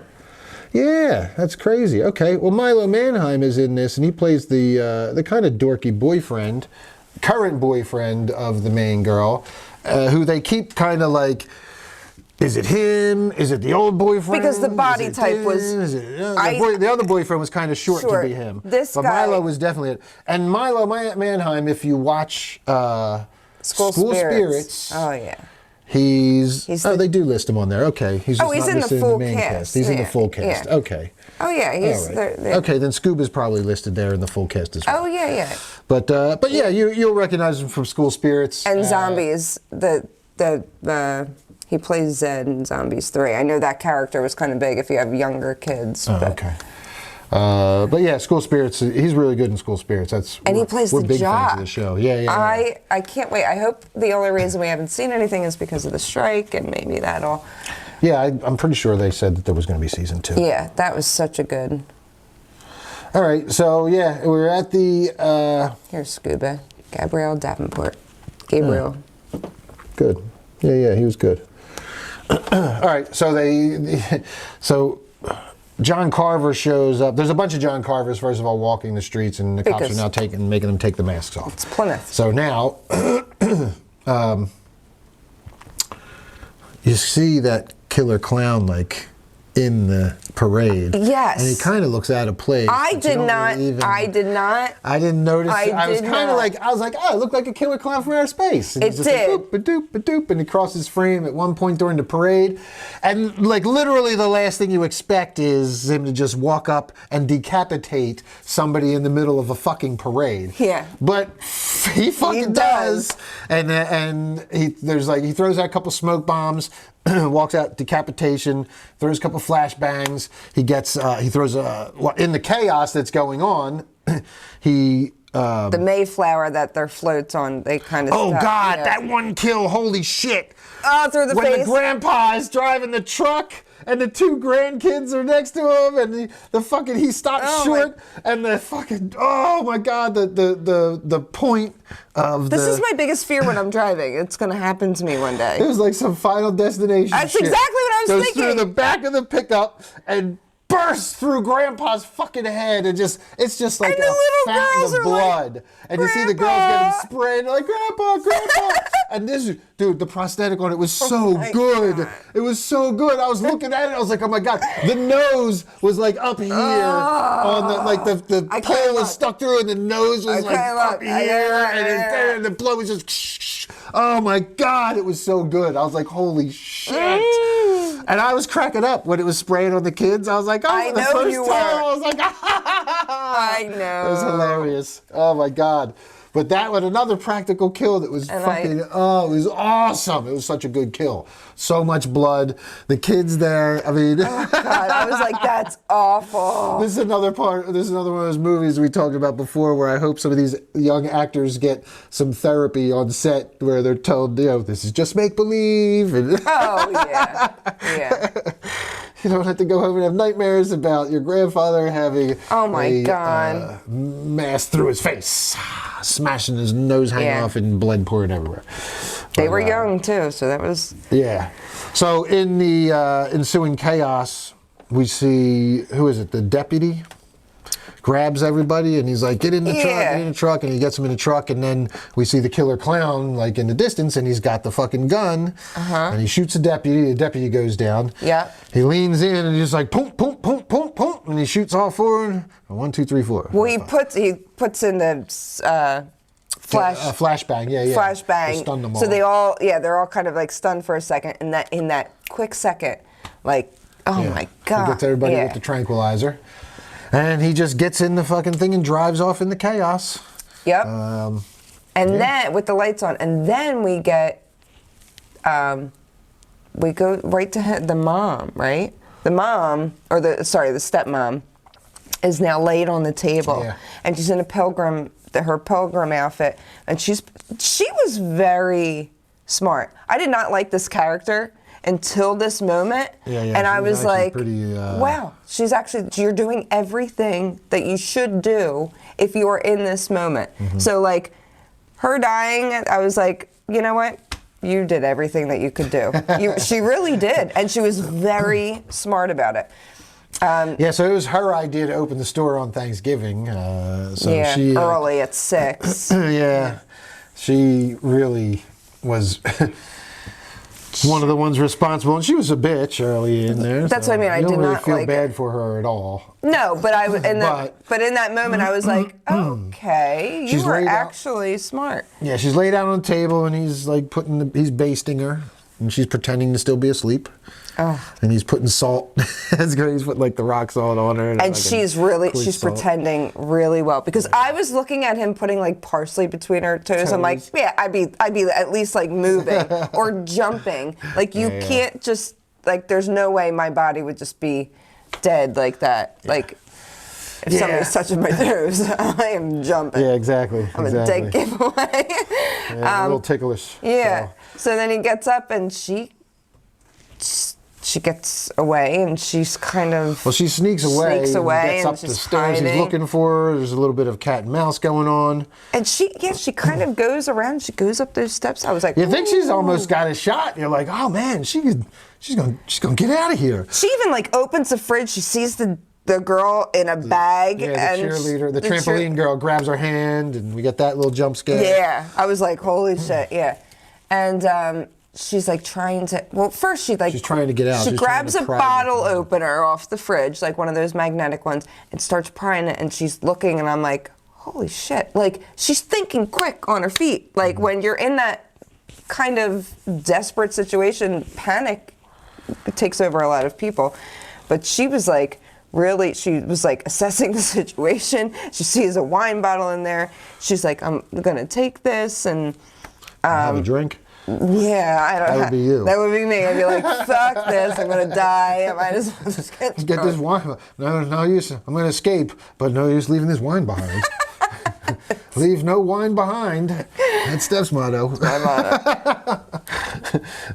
Yeah, that's crazy. Okay, well, Milo Manheim is in this, and he plays the kind of dorky boyfriend, current boyfriend of the main girl, who they keep kind of like, is it him? Is it the old boyfriend? Because the body Is it type him? was- Is it, the other boyfriend was kind of short to be him. This but guy- Milo was definitely it. And Milo Manheim, if you watch School Spirits. Oh yeah. He's the- they do list him on there. Okay, he's just he's not in the listed full in the main cast. cast. He's in the Yeah, full cast. yeah. Okay. Oh yeah, he's All right. there. Okay, then Scuba's probably listed there in the full cast as well. Oh yeah. But yeah, you'll recognize him from School Spirits. And Zombies, he plays Zed in Zombies 3. I know that character was kind of big if you have younger kids. Oh, but- okay. But yeah, School Spirits. He's really good in School Spirits. And he plays we're the big jock. fans of the show. Yeah. I can't wait. I hope the only reason we haven't seen anything is because of the strike, and maybe that'll. Yeah, I'm pretty sure they said that there was going to be season 2. Yeah, that was such a good. All right, so yeah, we're at the. Here's Scuba, Gabrielle Davenport, Gabriel. Good. Yeah, he was good. All right, so John Carver shows up. There's a bunch of John Carvers, first of all, walking the streets, and the cops are now making them take the masks off. It's Plymouth. So now, you see that killer clown like in the parade. Yes. And he kind of looks out of place. I but you did don't not. really even- I did not. I didn't notice. I was did kind of not. like, oh, it looked like a killer clown from outer space. And It he's just did. Like, boop, ba doop, and he crosses frame at one point during the parade. And like literally the last thing you expect is him to just walk up and decapitate somebody in the middle of a fucking parade. Yeah. But he fucking does. does. And he throws out a couple smoke bombs. Walks out, decapitation, throws a couple flashbangs. He throws in the chaos that's going on. The Mayflower that their floats on, they kind of. Oh God, that one kill! Holy shit! Oh, through the when face. the grandpa is driving the truck and the 2 grandkids are next to him, and he stops short, and the fucking oh my God, the point of This is my biggest fear when I'm driving. It's going to happen to me one day. It was like some Final Destination. That's shit. exactly what I was Goes thinking. through the back of the pickup and bursts through Grandpa's fucking head, and it's just like And the a little fountain girls of are like, blood. And you see the girls "Grandpa!" getting sprayed, like Grandpa. And the prosthetic on it was so my good. God. It was so good. I was looking at it, I was like, oh my God. The nose was like up here on the I pole can't was look. stuck through, and the nose was I like can't up look. here, I and the blood was just. Oh my God, it was so good. I was like, holy shit. And I was cracking up when it was spraying on the kids. I was like, I for the know first you time, were. I was like, I know. It was hilarious. Oh my God. But that one, another practical kill that was it was awesome. It was such a good kill. So much blood. The kids there, I mean. God, I was like, that's awful. This is another one of those movies we talked about before where I hope some of these young actors get some therapy on set where they're told, this is just make-believe. And Oh, yeah. you don't have to go home and have nightmares about your grandfather having God. mask through his face, smashing his nose hanging off and blood pouring everywhere. They were young, too, so that was... Yeah. So in the ensuing chaos, we see, who is it, the deputy? Grabs everybody and he's like, get in the truck, get in the truck, and he gets them in the truck, and then we see the killer clown like in the distance, and he's got the fucking gun, and he shoots the deputy goes down. Yeah. He leans in and he's just like, boom, boom, boom, boom, boom, and he shoots all 4, 1, 2, 3, 4. Well, he puts in the flashbang, yeah. flashbang. To stun them all. So they're all kind of like stunned for a second, and that in that quick second, like, oh my God. He gets everybody with the tranquilizer. And he just gets in the fucking thing and drives off in the chaos. Yep. And then, with the lights on, and then we get, we go right to the mom, right? The mom, the stepmom, is now laid on the table, Yeah. and she's in her pilgrim outfit, and she was very smart. I did not like this character until this moment, and I was like, pretty, wow, you're doing everything that you should do if you are in this moment. So like, her dying, I was like, you know what? You did everything that you could do. She really did, and she was very smart about it. Yeah, so it was her idea to open the store on Thanksgiving. She early at 6. yeah, she really was one of the ones responsible, and she was a bitch early in there. That's what I mean. I did did not not feel like bad it. for her at all. No, but but in that moment, I was like, okay, you were actually smart. Yeah, she's laid out on the table, and he's like he's basting her, and she's pretending to still be asleep. Oh. And he's putting salt. He's putting like the rock salt on her. And like she's pretending really well, because I was looking at him putting like parsley between her toes. I'm like, yeah, I'd be at least like moving or jumping. Like you can't just like, there's no way my body would just be dead like that. Yeah. Like if somebody's touching my toes, I am jumping. Yeah, exactly. I'm a dead giveaway. A little ticklish. Yeah. So then he gets up and she gets away, and she's kind of... Well, she sneaks away gets up and the she's stairs. hiding. He's looking for her. There's a little bit of cat and mouse going on. And she kind of goes around. She goes up those steps. I was like, you think she's almost got a shot. You're like, oh man, she's gonna get out of here. She even like opens the fridge. She sees the girl in a bag. Yeah, the cheerleader, the trampoline girl grabs her hand, and we get that little jump scare. Yeah, I was like, holy shit, yeah. And she's like trying to, well, first she's trying to get out. She grabs a bottle opener off the fridge, like one of those magnetic ones, and starts prying it, and she's looking, and I'm like, holy shit. Like, she's thinking quick on her feet. Like, when you're in that kind of desperate situation, panic takes over a lot of people. But she was like, really, she was like assessing the situation. She sees a wine bottle in there. She's like, I'm gonna take this and have a drink. Yeah, I don't know. That would be you. That would be me. I'd be like, fuck this, I'm gonna die. I might as well just get this wine. No use. I'm gonna escape, but no use leaving this wine behind. Leave no wine behind. That's Steph's motto. My motto.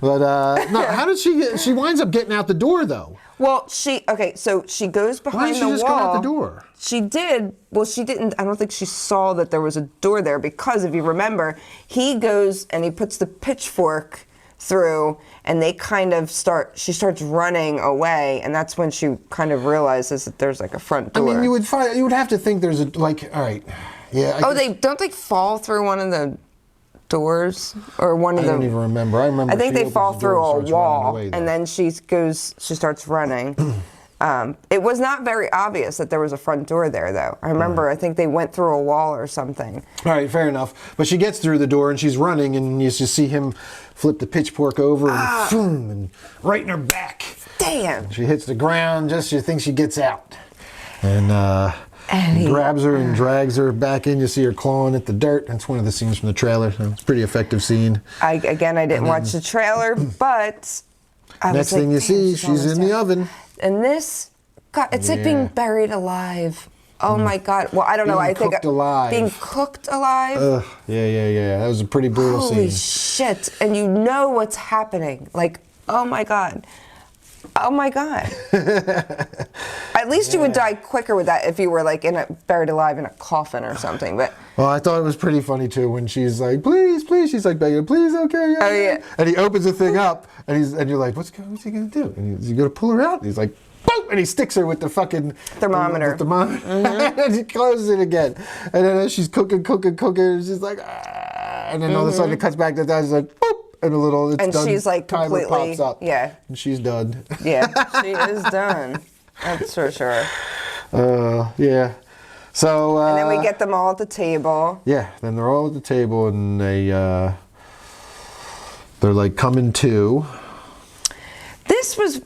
But no, how did she get? She winds up getting out the door though. Well, so she goes behind the wall. Why did she just go out the door? She did. Well, she didn't. I don't think she saw that there was a door there, because if you remember, he goes and he puts the pitchfork through, and they kind of she starts running away, and that's when she kind of realizes that there's like a front door. I mean, you would have to think there's all right. Yeah. Don't they fall through one of the doors or one of them? I don't even remember. I think they fall through a wall, and then she starts running. It was not very obvious that there was a front door there, though. I remember, I think they went through a wall or something. All right, fair enough. But she gets through the door, and she's running, and you just see him flip the pitchfork over, and boom, and right in her back. Damn. She hits the ground, she thinks she gets out. And he grabs her and drags her back in. You see her clawing at the dirt. That's one of the scenes from the trailer. So it's a pretty effective scene. I didn't watch the trailer, but next thing you see, she's in the oven. And this, God, it's like being buried alive. Oh my God. Well, I don't know. I think being cooked alive. Ugh. Yeah. That was a pretty brutal scene. Holy shit. And you know what's happening. Like, oh my God. Oh my God. At least you would die quicker with that if you were like buried alive in a coffin or something. But well, I thought it was pretty funny too when she's like, please, she's like begging, please, okay. Oh yeah. And he opens the thing up, and you're like, what's he gonna do? And he's gonna pull her out. And he's like, boom, and he sticks her with the fucking thermometer. And he closes it again. And then as she's cooking, she's like, and then all of a sudden it cuts back to that. She's like, boop. And and done. She's like Timer completely, pops up. Yeah. And she's done. Yeah, she is done. That's for sure. Yeah. So. And then we get them all at the table. Yeah. Then they're all at the table, and they're like coming to. This was.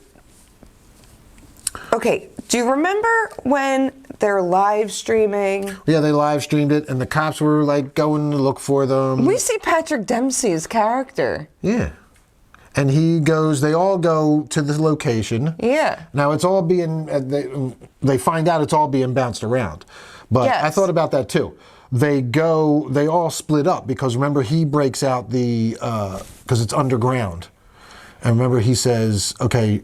Okay. Do you remember when they're live streaming? Yeah, they live streamed it, and the cops were like going to look for them. We see Patrick Dempsey's character. Yeah. and he goes. They all go to the location. Yeah. Now it's all being. They find out it's all being bounced around, but I thought about that too. They all split up because remember he breaks out because it's underground, and remember he says, "Okay,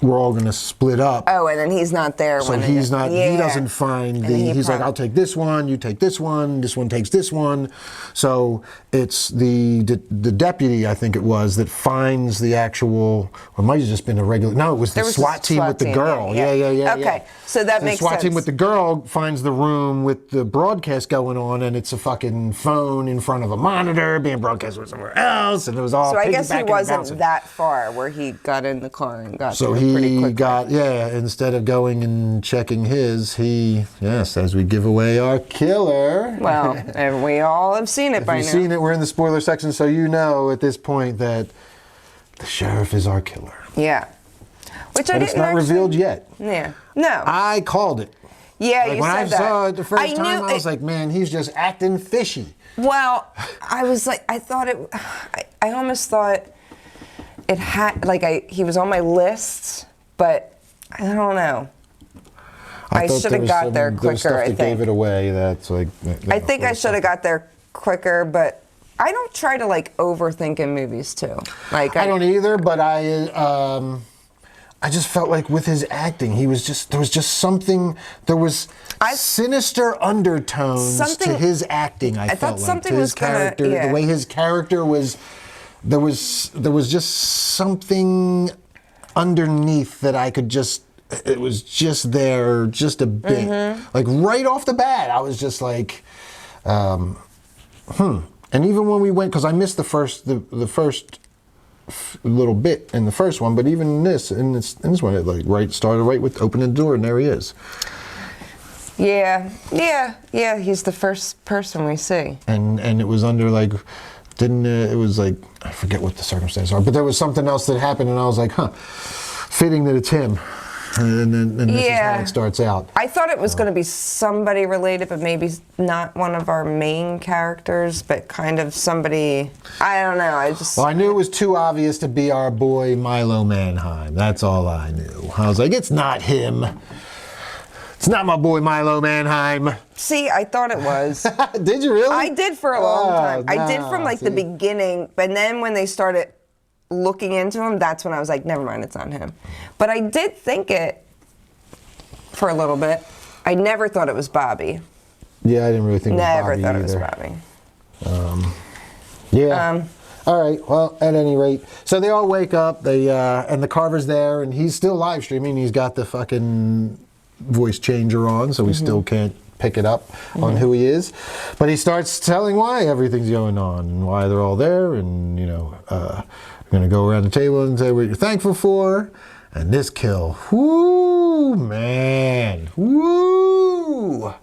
we're all gonna split up." Oh, and then he's not there. So he's not. Yeah. He doesn't find he's like, "I'll take this one. You take this one. This one takes this one." So it's the deputy, I think it was, that finds the actual. Or it might have just been a regular. No, it was the SWAT team with the girl. Yeah. Okay, so that makes sense. The SWAT team with the girl finds the room with the broadcast going on, and it's a fucking phone in front of a monitor being broadcast with somewhere else, and it was all. So I guess he piggybacking and wasn't bouncing. that far where he got in the car and got. So there pretty he quickly. got, instead of going and checking his, says we give away our killer. Well, and we all have seen it If by you've now. seen it, we're in the spoiler section, so you know at this point that the sheriff is our killer. Yeah. Which I But didn't it's not actually, revealed yet. Yeah. No. I called it. Yeah, Like you when said I that. saw it the first time, knew I was like, man, he's just acting fishy. Well, I was like, I thought it. I almost thought it had he was on my list, but I don't know. I thought should there have was got there there was quicker. stuff I that think. gave it away. That's like. I think I should have got there quicker, but I don't try to overthink in movies too. I don't either, but I just felt like with his acting, there was just something, there was sinister undertones to his acting, I felt like, something to his was gonna- character, yeah. the way his character was, there was just something underneath that I could just, it was just there, just a bit. Mm-hmm. Like right off the bat, I was just like, And even when we went, because I missed the first little bit in the first one, but even in this one, it started right with opening the door, and there he is. Yeah. He's the first person we see. And it was under it was like, I forget what the circumstances are, but there was something else that happened, and I was like, fitting that it's him. And this is how it starts out. I thought it was going to be somebody related, but maybe not one of our main characters, but kind of somebody, I don't know, Well, I knew it was too obvious to be our boy Milo Manheim. That's all I knew. I was like, it's not him. It's not my boy Milo Manheim. See, I thought it was. Did you really? I did for a long time. I did no, from the beginning, but then when they started looking into him, that's when I was like, never mind, it's not him. But I did think it for a little bit. I never thought it was Bobby. Yeah, I didn't really think it was Bobby Never thought either. it was Bobby. Yeah. All right. Well, at any rate, so they all wake up. They and the Carver's there, and he's still live streaming. He's got the fucking voice changer on, so we still can't pick it up on who he is. But he starts telling why everything's going on and why they're all there, and we're gonna go around the table and say what you're thankful for. And this kill, whoo, man, whoo.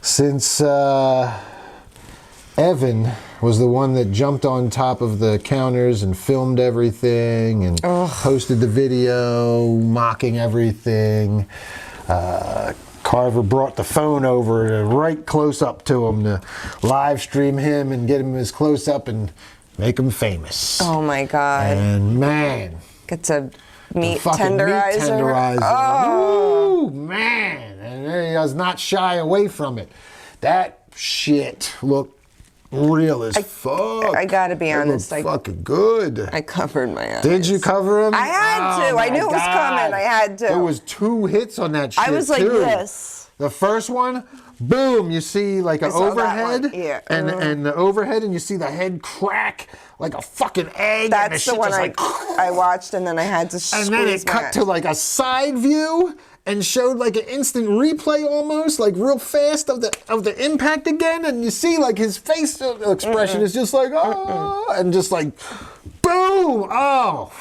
Since Evan was the one that jumped on top of the counters and filmed everything and posted the video, mocking everything. Carver brought the phone over to right close up to him to live stream him and get him as close up and make him famous. Oh my God. And man, It's a meat fucking tenderizer. meat tenderizer. Oh. Ooh, man. And he does not shy away from it. That shit looked real as fuck. I gotta be honest, It looked fucking good. I covered my eyes. Did you cover him? I had to. I knew it was coming. I had to. There was 2 hits on that shit, I was like too. this. The first one, boom, you see like an saw that overhead. one, yeah. And the overhead, and you see the head crack like a fucking egg. That's and the the shit one just I watched, and then I had to And then it cut to like a side view and showed like an instant replay almost, like real fast of the impact again. And you see like his face expression is just like, oh, and just like, boom, oh.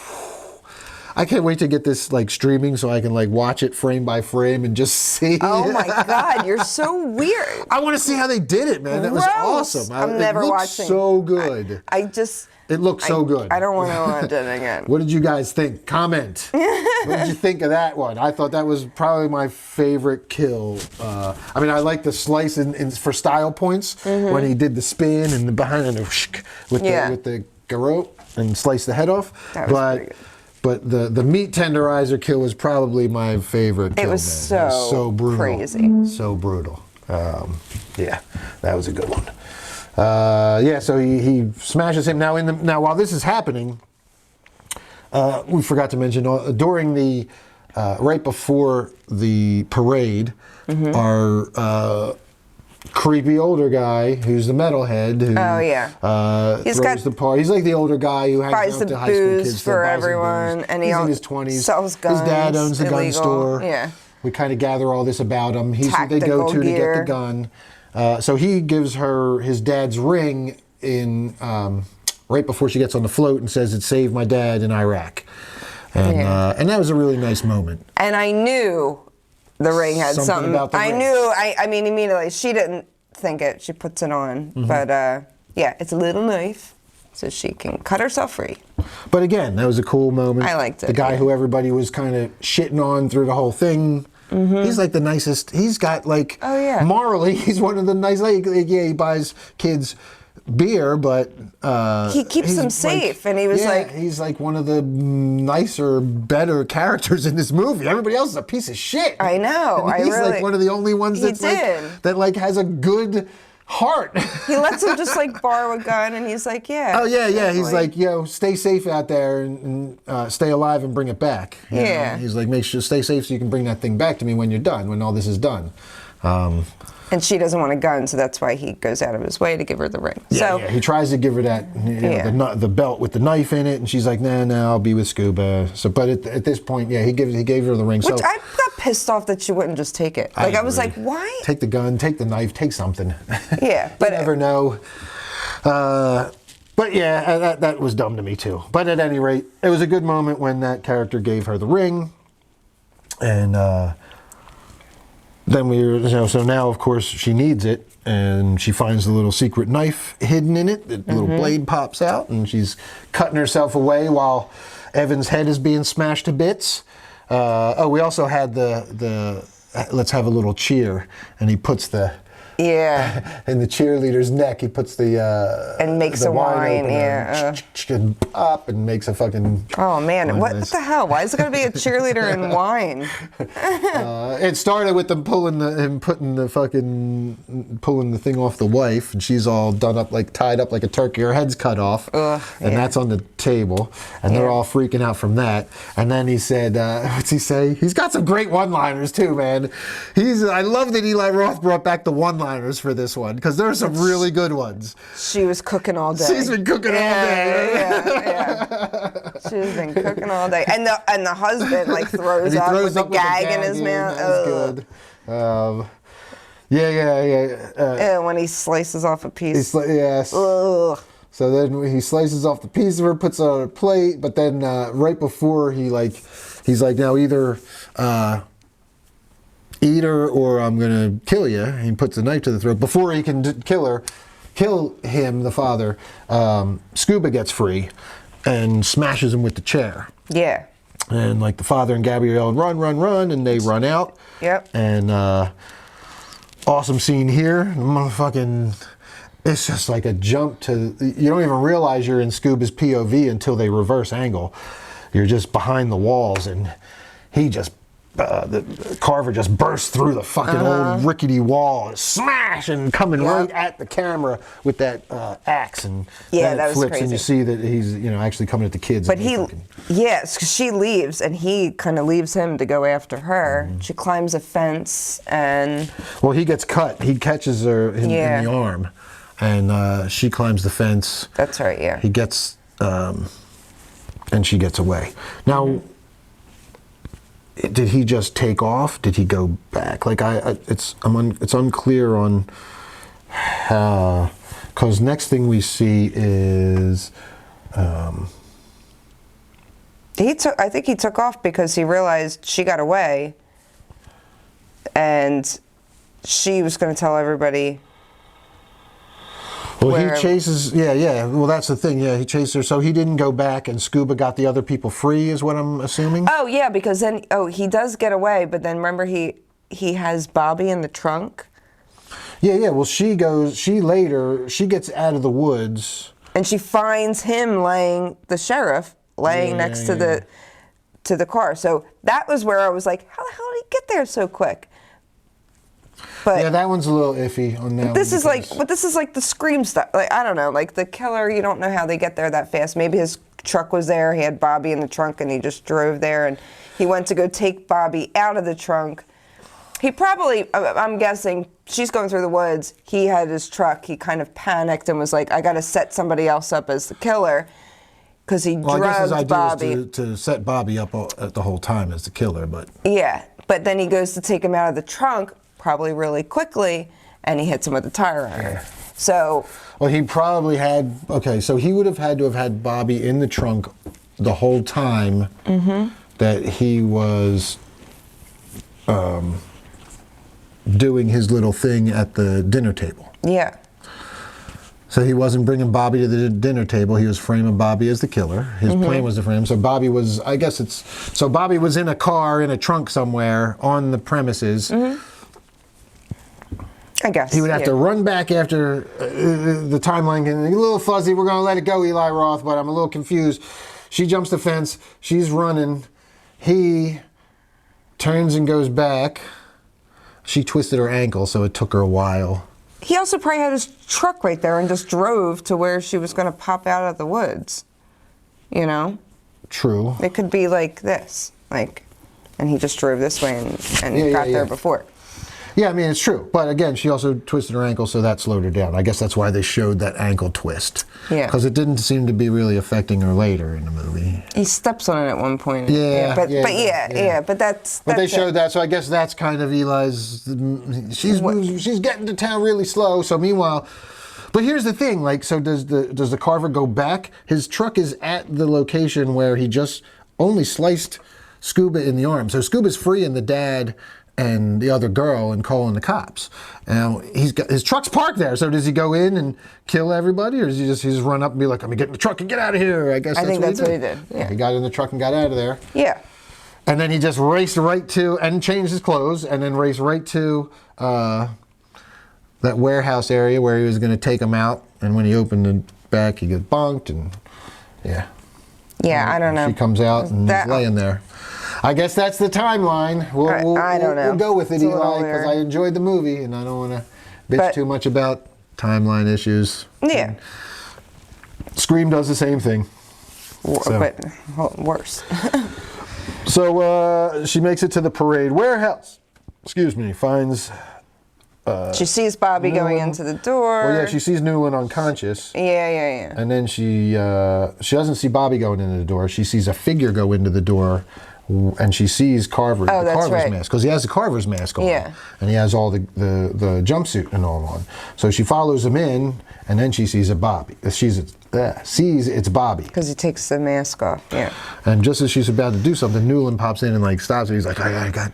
I can't wait to get this like streaming so I can like watch it frame by frame and just see. Oh my God, you're so weird. I want to see how they did it, man. That was Gross. awesome. I'm never it looked watching. so good. It looked so good. I don't want to watch it again. What did you guys think? Comment. What did you think of that one? I thought that was probably my favorite kill. I mean, I like the slice for style points when he did the spin and the behind and the with garrote and slice the head off. That was pretty good. But the meat tenderizer kill was probably my favorite kill. It was so brutal. crazy. So brutal. Yeah, that was a good one. Yeah, so he smashes him. Now while this is happening, we forgot to mention during the right before the parade, our creepy older guy who's the metalhead who throws the party. He's like the older guy who hangs out to high school kids for everyone, and he's in his 20s. Sells guns. His dad owns a gun store. Yeah. We kind of gather all this about him. He's who they go to get the gun. So he gives her his dad's ring in right before she gets on the float and says, "It saved my dad in Iraq," and that was a really nice moment. And I knew the ring had something. About the ring. I mean, immediately she didn't think it. She puts it on, but yeah, it's a little knife, so she can cut herself free. But again, that was a cool moment. I liked it. The guy who everybody was kind of shitting on through the whole thing. He's like the nicest. He's got like, morally, he's one of the nice. Like yeah, he buys kids beer, but he keeps them safe. And he was he's like one of the nicer, better characters in this movie. Everybody else is a piece of shit. I know. And he's like one of the only ones that's that has a good heart. He lets him just like borrow a gun, and he's like, yeah. Oh yeah, yeah. He's like, yo, stay safe out there and stay alive and bring it back. You know? He's like, make sure stay safe so you can bring that thing back to me when you're done, when all this is done. And she doesn't want a gun, so that's why he goes out of his way to give her the ring. Yeah, he tries to give her that, the belt with the knife in it, and she's like, nah, I'll be with Scuba. So, but at this point, he gave her the ring. Which I got pissed off that she wouldn't just take it. Like I was like, why? Take the gun, take the knife, take something. Yeah, but you never know. But yeah, that was dumb to me too. But at any rate, it was a good moment when that character gave her the ring, and. Then so now of course she needs it, and she finds the little secret knife hidden in it. The little blade pops out, and she's cutting herself away while Evan's head is being smashed to bits. We also had the let's have a little cheer, and he puts the in the cheerleader's neck. He puts the and makes a wine, and pop, and makes a fucking. Oh man, what the hell? Why is it gonna be a cheerleader and wine? It started with them pulling the thing off the wife, and she's all done up tied up like a turkey. Her head's cut off, and that's on the table, and they're all freaking out from that. And then he said, "What's he say?" He's got some great one-liners too, man. I love that Eli Roth brought back the one-liners for this one, because there are some really good ones. She was cooking all day. She's been cooking all day. Yeah. She's been cooking all day, and the husband throws up with a gag in his mouth. That was good. When he slices off a piece. Yes. Ugh. So then he slices off the piece of her, puts it on a plate, but then right before he's like, now either eat her or I'm gonna kill you. He puts the knife to the throat. Before he can kill him, the father, Scuba gets free and smashes him with the chair. Yeah. And the father and Gabrielle run, and they run out. Yep. And awesome scene here. Motherfucking, it's just like a jump to, you don't even realize you're in Scuba's POV until they reverse angle. You're just behind the walls, and he just, the Carver just bursts through the fucking old rickety wall, and smash, and coming right at the camera with that axe, and then it flips, crazy. And you see that he's actually coming at the kids. But she leaves, and he kind of leaves him to go after her. She climbs a fence, and he gets cut. He catches her in the arm, and she climbs the fence. That's right. Yeah. He gets, and she gets away. Now. Did he just take off? Did he go back? It's unclear on how, because next thing we see is I think he took off because he realized she got away, and she was going to tell everybody. Well, he chases, well, that's the thing, he chased her, so he didn't go back, and Scuba got the other people free, is what I'm assuming? Oh, yeah, because then, he does get away, but then remember he has Bobby in the trunk? Yeah, well, she gets out of the woods, And she finds him the sheriff laying next to the car. So that was where I was like, how the hell did he get there so quick? But yeah, that one's a little iffy on that. This is like the Scream stuff. Like, I don't know, like the killer, you don't know how they get there that fast. Maybe his truck was there, he had Bobby in the trunk, and he just drove there, and he went to go take Bobby out of the trunk. He probably, I'm guessing, she's going through the woods, he had his truck, he kind of panicked and was like, I gotta set somebody else up as the killer, because he drugged I guess his idea Bobby. was to set Bobby up the whole time as the killer, but... Yeah, but then he goes to take him out of the trunk, probably really quickly, and he hits him with a tire iron. Yeah. So... Well, he probably had... Okay, so he would have had to have had Bobby in the trunk the whole time that he was doing his little thing at the dinner table. Yeah. So he wasn't bringing Bobby to the dinner table. He was framing Bobby as the killer. His plan was to frame him. So Bobby was, I guess it's... So Bobby was in a car, in a trunk somewhere on the premises. I guess. He would have to run back after the timeline getting a little fuzzy. We're going to let it go, Eli Roth, but I'm a little confused. She jumps the fence. She's running. He turns and goes back. She twisted her ankle, so it took her a while. He also probably had his truck right there and just drove to where she was going to pop out of the woods. You know? True. It could be like this. Like, and he just drove this way and got there before. Yeah, I mean, it's true. But again, she also twisted her ankle, so that slowed her down. I guess that's why they showed that ankle twist. Yeah. Because it didn't seem to be really affecting her later in the movie. He steps on it at one point. But they showed that, so I guess that's kind of Eli's... She's getting to town really slow, so meanwhile... But here's the thing, like, so does the Carver go back? His truck is at the location where he just only sliced Scuba in the arm. So Scuba's freeing the dad and the other girl and calling the cops. Now, his truck's parked there, so does he go in and kill everybody, or does he just run up and be like, I'm gonna get in the truck and get out of here? I guess think that's what he did. Yeah, he got in the truck and got out of there. Yeah. And then he just raced right to, and changed his clothes, and then raced right to that warehouse area where he was gonna take him out, and when he opened the back, he gets bonked, and yeah. Yeah, I don't know. She comes out and he's laying there. I guess that's the timeline. I don't know. We'll go with it, It's Eli, because I enjoyed the movie, and I don't want to bitch too much about timeline issues. Yeah. Scream does the same thing. But worse. So she makes it to the parade warehouse. Finds... she sees Bobby going into the door. Well, yeah, she sees Newland unconscious. Yeah. And then she doesn't see Bobby going into the door. She sees a figure go into the door, and she sees Carver's mask, because he has the Carver's mask on, and he has all the jumpsuit and all on. So she follows him in, and then she sees Bobby. Sees it's Bobby, because he takes the mask off. Yeah. And just as she's about to do something, Newland pops in and like stops her. He's like, I got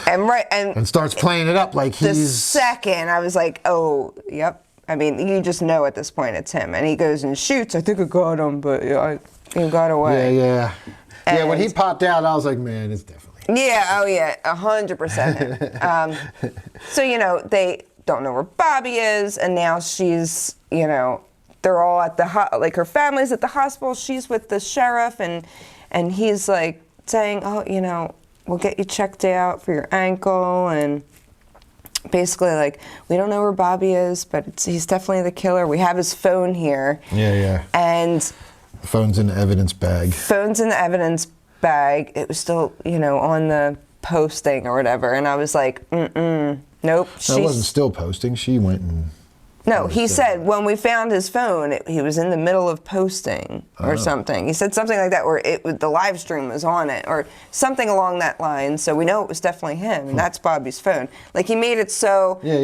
and starts playing it up like he's... The second, I was like, oh, yep. I mean, you just know at this point it's him. And he goes and shoots. I think I got him, but he got away. Yeah. Yeah, when he popped out, I was like, man, it's definitely... Yeah, 100% him. So, they don't know where Bobby is, and now she's, they're all at her family's at the hospital. She's with the sheriff, and he's like saying, oh, we'll get you checked out for your ankle, and basically like, we don't know where Bobby is, but he's definitely the killer. We have his phone here. Yeah. And the phone's in the evidence bag. It was still, on the posting or whatever, and I was like, nope. No, it wasn't still posting. She went and... No, he said when we found his phone, he was in the middle of posting or something. He said something like that, where the live stream was on it, or something along that line. So we know it was definitely him, and that's Bobby's phone. Like, he made it so... Yeah.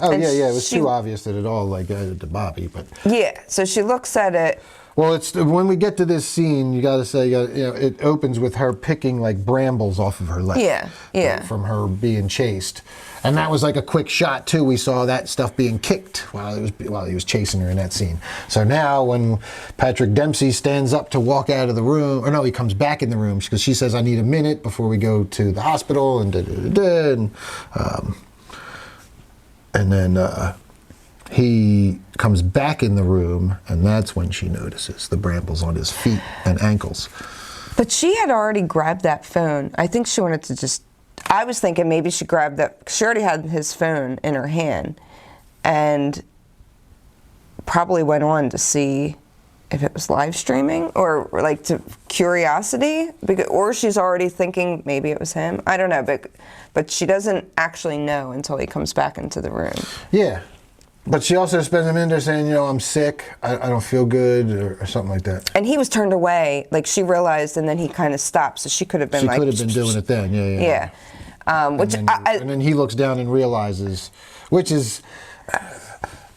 Oh, yeah. It was too obvious that it all to Bobby, but... Yeah, so she looks at it... Well, it's when we get to this scene, you got to say, it opens with her picking like brambles off of her leg. Yeah. From her being chased, and that was like a quick shot too. We saw that stuff being kicked while he was chasing her in that scene. So now when Patrick Dempsey stands up to walk out of the room, or no, he comes back in the room because she says, "I need a minute before we go to the hospital," and then he comes back in the room, and that's when she notices the brambles on his feet and ankles. But she had already grabbed that phone. I think she wanted to just, I was thinking maybe she grabbed that, she already had his phone in her hand and probably went on to see if it was live streaming or like to curiosity, or she's already thinking maybe it was him. I don't know, but she doesn't actually know until he comes back into the room. Yeah. But she also spends a minute there saying, I'm sick, I don't feel good, or something like that. And he was turned away, like she realized, and then he kind of stopped, so she could have been She could have been doing it then, yeah. And then he looks down and realizes, which is,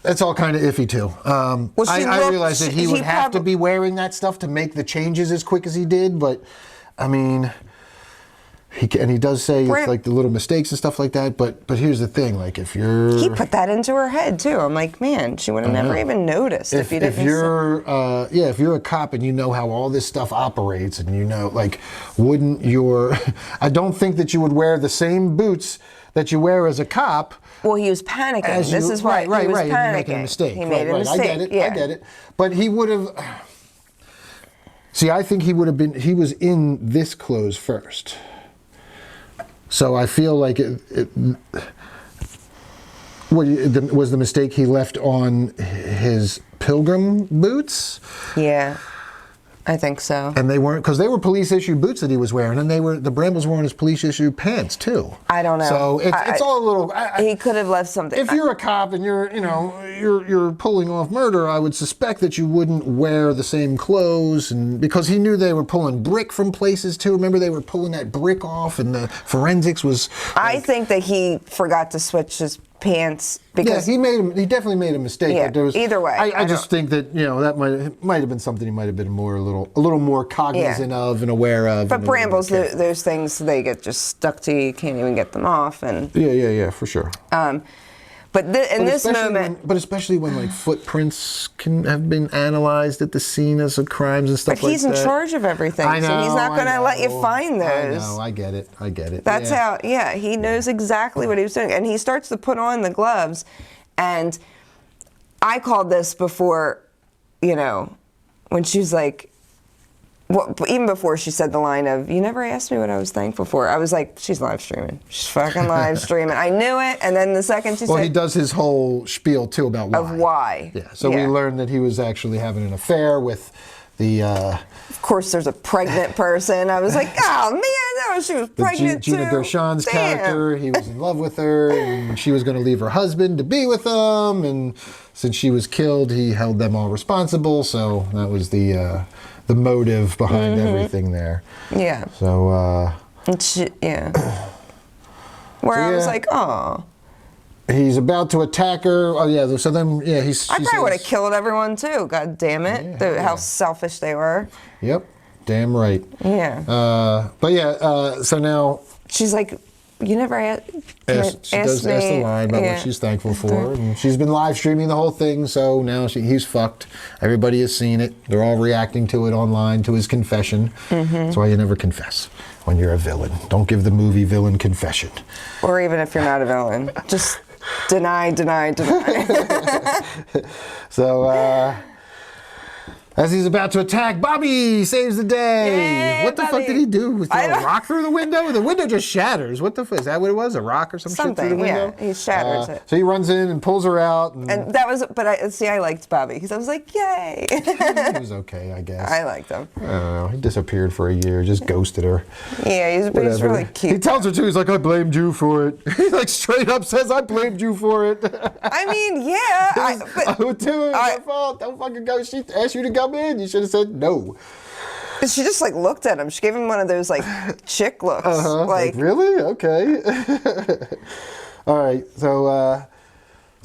that's all kind of iffy too. I realized that he would have to be wearing that stuff to make the changes as quick as he did, but I mean... He does say it's like the little mistakes and stuff like that, but here's the thing, like if you're... He put that into her head too. I'm like, man, she would have never even noticed if you didn't... If you're a cop and you know how all this stuff operates and you know, like, wouldn't your... I don't think that you would wear the same boots that you wear as a cop. Well, he was panicking. This is why he was panicking. Making a mistake. He made a mistake. I get it. But he would have... See, I think he would have been... He was in this clothes first. So I feel like was the mistake he left on his pilgrim boots? Yeah, I think so. And they weren't, because they were police issued boots that he was wearing, and the brambles were on his police issued pants too. I don't know. So it's all a little. He could have left something. If you're a cop and you're pulling off murder, I would suspect that you wouldn't wear the same clothes, and because he knew they were pulling brick from places too. Remember, they were pulling that brick off, and the forensics was. I think that he forgot to switch his pants because he definitely made a mistake. Yeah, but there was, either way, I just think that that might have been something he might have been a little more cognizant of and aware of. But brambles, those things, they get just stuck to you. You can't even get them off. And yeah, for sure. But in this moment... But especially when, like, footprints can have been analyzed at the scene of crimes and stuff like that. But he's in charge of everything, so he's not going to let you find those. I know, I get it. That's how, he knows exactly what he was doing. And he starts to put on the gloves, and I called this before, when she was like, even before she said the line of, you never asked me what I was thankful for. I was like, she's live streaming. She's fucking live streaming. I knew it. And then the second she said... Well, he does his whole spiel, too, about why. Of why. Yeah. So we learned that he was actually having an affair with the... Of course, there's a pregnant person. I was like, oh, man, no, she was pregnant, Gina too. Gershon's character, he was in love with her, and she was going to leave her husband to be with him, and since she was killed, he held them all responsible, so that was the motive behind everything there. Yeah. So, Where I was like, oh. He's about to attack her. Oh, yeah. So then, I probably would have killed everyone, too. God damn it. How selfish they were. Yep. Damn right. Yeah. So now... She's like, you never asked me. She does ask the line about what she's thankful for. And she's been live streaming the whole thing, so now he's fucked. Everybody has seen it. They're all reacting to it online, to his confession. That's why you never confess when you're a villain. Don't give the movie villain confession. Or even if you're not a villain. Just deny. So, as he's about to attack, Bobby saves the day. Yay, what the fuck did he do? Throw a rock through the window? The window just shatters. What the fuck? Is that what it was? A rock or something shit through the window? Yeah, he shatters it. So he runs in and pulls her out. And that was, but I liked Bobby because I was like, yay. He was okay, I guess. I liked him. I don't know. He disappeared for a year, just ghosted her. Yeah, he's really cute. He tells her too, he's like, I blamed you for it. He like straight up says, I blamed you for it. I mean, yeah. I would too. It's my fault. Don't fucking go. She asked you to come in. You should have said no. She just like looked at him. She gave him one of those like chick looks. Like really? Okay. All right. So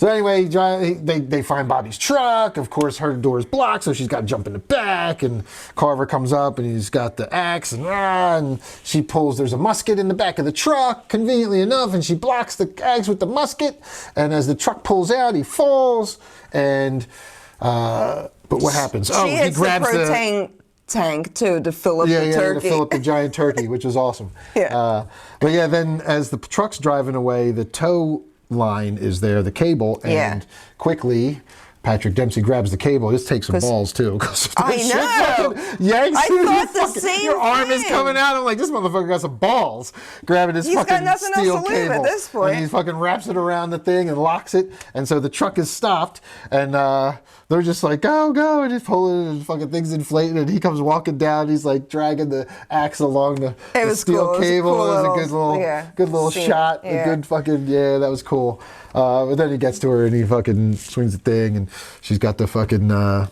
anyway, they find Bobby's truck. Of course, her door's blocked, so she's got to jump in the back. And Carver comes up, and he's got the axe, and she pulls. There's a musket in the back of the truck, conveniently enough, and she blocks the axe with the musket. And as the truck pulls out, he falls. And but what happens? He grabs the propane tank too to fill up the turkey. To fill up the giant turkey, which was awesome. Yeah. But then as the truck's driving away, the tow line is there, the cable, and quickly Patrick Dempsey grabs the cable. This takes some balls too. I know. Yanks I you, thought the same your arm is thing. coming out. I'm like, this motherfucker got some balls. Grabbing his He's got fucking nothing else steel to lose cable. at this point. And he fucking wraps it around the thing and locks it. And so the truck is stopped. And they're just like, go, go. And he's pulling it and fucking thing's inflating. And he comes walking down. He's like dragging the axe along the steel cool. cable. It was It a was a good little scene. shot. Yeah. A good fucking, that was cool. But then he gets to her and he fucking swings the thing, and she's got the fucking the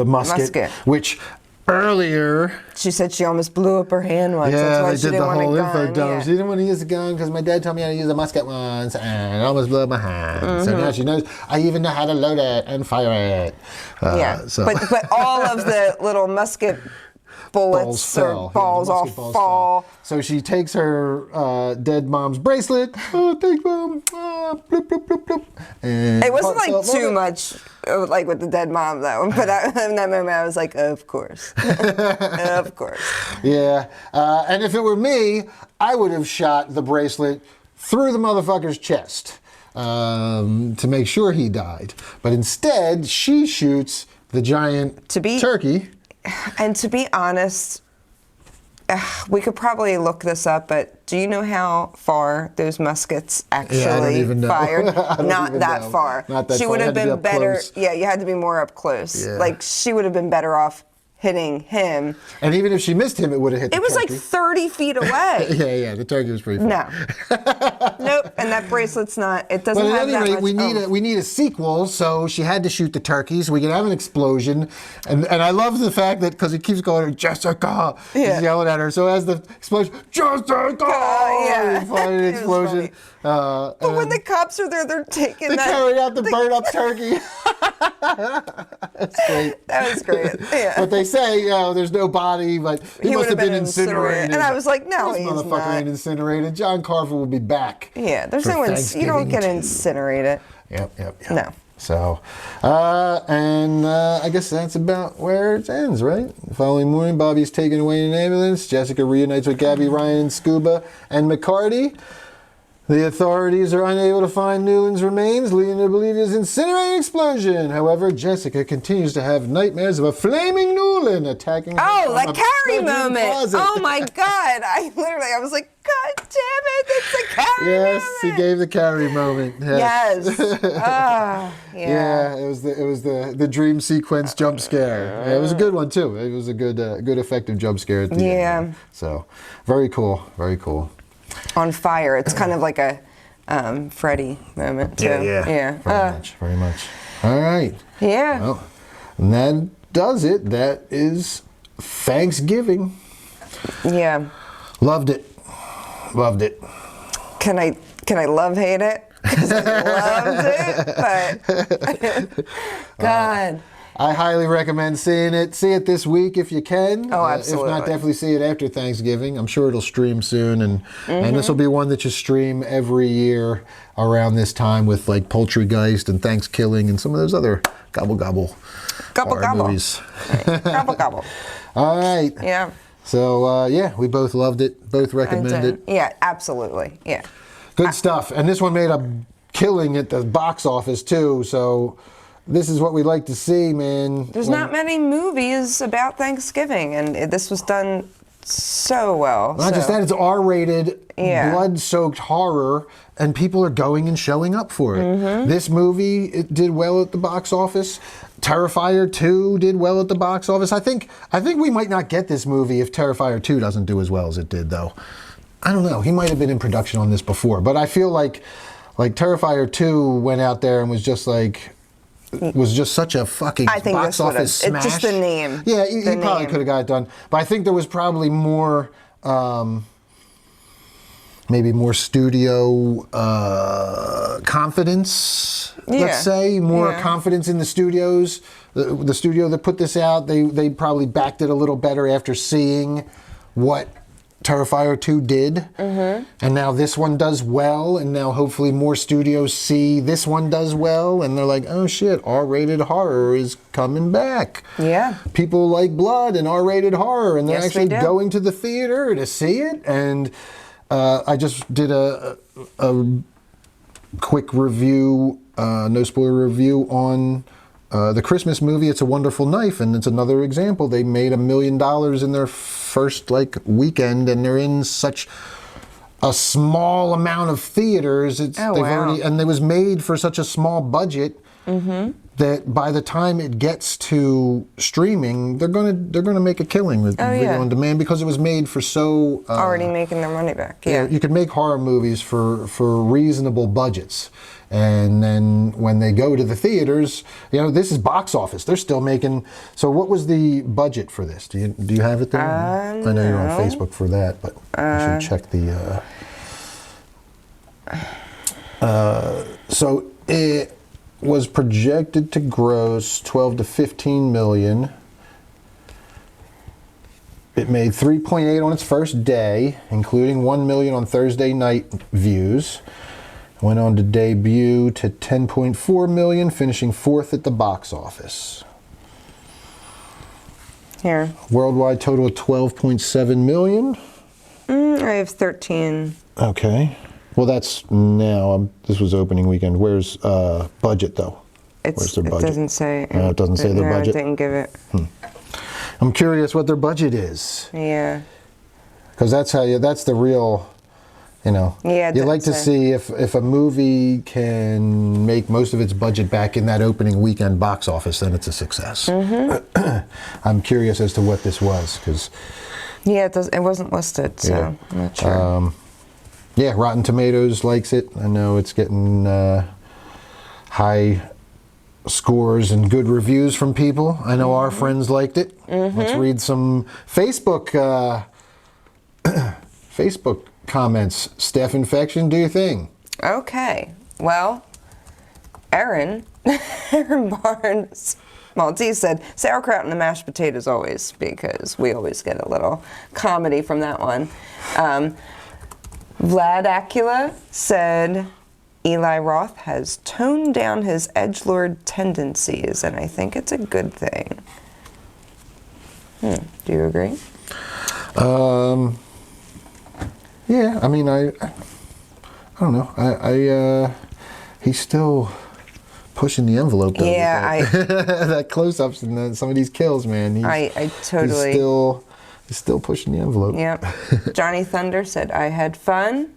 musket, which earlier she said she almost blew up her hand once. yeah, That's why they she did didn't the want whole a info gun. dump. Yeah. She didn't want to use a gun because my dad told me how to use a musket once, and it almost blew up my hand. So now she knows. I even know how to load it and fire it. So. But all of the little musket bullets or balls all fall. So she takes her dead mom's bracelet. Oh, thanks, mom. Bloop, bloop, bloop, bloop. And It wasn't like too much, like with the dead mom though. But in that moment, I was like, of course, of course. Yeah, and if it were me, I would have shot the bracelet through the motherfucker's chest to make sure he died. But instead, she shoots the giant turkey. And to be honest, we could probably look this up, but do you know how far those muskets actually I don't even know. fired? Not that far. Not that she far. would have been better. Close. Yeah, you had to be more up close. Yeah. Like she would have been better off hitting him. And even if she missed him, it would have hit the turkey. It was like 30 feet away. Yeah, the turkey was pretty far. No. Nope, and that bracelet's not, it doesn't But have at that any much. rate, we need a sequel, so she had to shoot the turkey so we could have an explosion. And I love the fact that, because he keeps going, Jessica, he's yelling at her. So as the explosion, Jessica, yeah. he fired an explosion. But when the cops are there, they're taking they carry out the burnt up turkey. That's great. That was great. Yeah. But they say, there's no body, but he must have been incinerated. And I was like, no, this he's motherfucker not. ain't incinerated. John Carver will be back. Yeah, there's for no you don't get Thanksgiving incinerated. Yep. No. So, I guess that's about where it ends, right? The following morning, Bobby's taken away in an ambulance. Jessica reunites with Gabby, Ryan, Scuba, and McCarty. The authorities are unable to find Newland's remains, leading to believe it is an incinerating explosion. However, Jessica continues to have nightmares of a flaming Newland attacking her. Oh, that Carrie bedroom moment. closet. Oh my God. I was like, God damn it, it's a Carrie Yes, moment. he gave the Carrie moment. Yes. Yeah, it was the dream sequence jump scare. Yeah, it was a good one too. It was a good effective jump scare at the end. So, very cool. On fire. It's kind of like a Freddy moment too. Yeah. Very much. All right. Yeah. Well, and that does it. That is Thanksgiving. Yeah. Loved it. Can I love hate it? Because I loved it, but God. I highly recommend seeing it. See it this week if you can. Oh, absolutely. If not, definitely see it after Thanksgiving. I'm sure it'll stream soon, and this will be one that you stream every year around this time with like Poultrygeist and Thanksgiving and some of those other gobble horror movies. Right. Gobble. All right. Yeah. So we both loved it. Both recommend it. Yeah, absolutely. Yeah. Good stuff. And this one made a killing at the box office too. So. This is what we like to see, man. There's not many movies about Thanksgiving, and this was done so well. Not just that, it's R-rated, blood-soaked horror, and people are going and showing up for it. This movie, it did well at the box office. Terrifier 2 did well at the box office. I think we might not get this movie if Terrifier 2 doesn't do as well as it did, though. I don't know. He might have been in production on this before, but I feel like Terrifier 2 went out there and was just like... was just such a fucking box office smash. It's just the name. Yeah, he probably could have got it done. But I think there was probably more, maybe more studio confidence, let's say. More confidence in the studios. The studio that put this out, they probably backed it a little better after seeing what Terrifier 2 did, and now this one does well, and now hopefully more studios see this one does well, and they're like, oh shit, R-rated horror is coming back. Yeah. People like blood and R-rated horror, and they're Yes, actually they do. going to the theater to see it, and I just did a quick review, no spoiler review on the Christmas movie It's a Wonderful Knife, and it's another example. They made $1 million in their first weekend, and they're in such a small amount of theaters. And it was made for such a small budget that by the time it gets to streaming, they're gonna make a killing with video on demand, because it was made for so already making their money back. Yeah, you could make horror movies for reasonable budgets, and then when they go to the theaters, this is box office. They're still making. So what was the budget for this? Do you have it there? I know you're on Facebook for that, but I should check the. So it was projected to gross 12 to 15 million. It made 3.8 on its first day, including 1 million on Thursday night views. Went on to debut to 10.4 million, finishing 4th at the box office. Here. Worldwide total of 12.7 million. I have 13. Okay. Well, that's now. This was opening weekend. Where's budget though? Where's their budget? It doesn't say. It doesn't say their budget. It didn't give it. I'm curious what their budget is. Yeah. Because that's the real. Yeah. You like to see if a movie can make most of its budget back in that opening weekend box office, then it's a success. I'm curious as to what this was, because. Yeah, it wasn't listed, so I'm not sure. Yeah, Rotten Tomatoes likes it. I know it's getting high scores and good reviews from people. I know our friends liked it. Let's read some Facebook Facebook comments. Steph Infection, do your thing. Okay. Well, Aaron Barnes Maltese said sauerkraut and the mashed potatoes always, because we always get a little comedy from that one. Vlad Acula said Eli Roth has toned down his edgelord tendencies, and I think it's a good thing. Do you agree? Yeah, I mean, I don't know. He's still pushing the envelope. Though, yeah, that close-ups and some of these kills, man. I totally. He's still pushing the envelope. Yep. Johnny Thunder said, I had fun.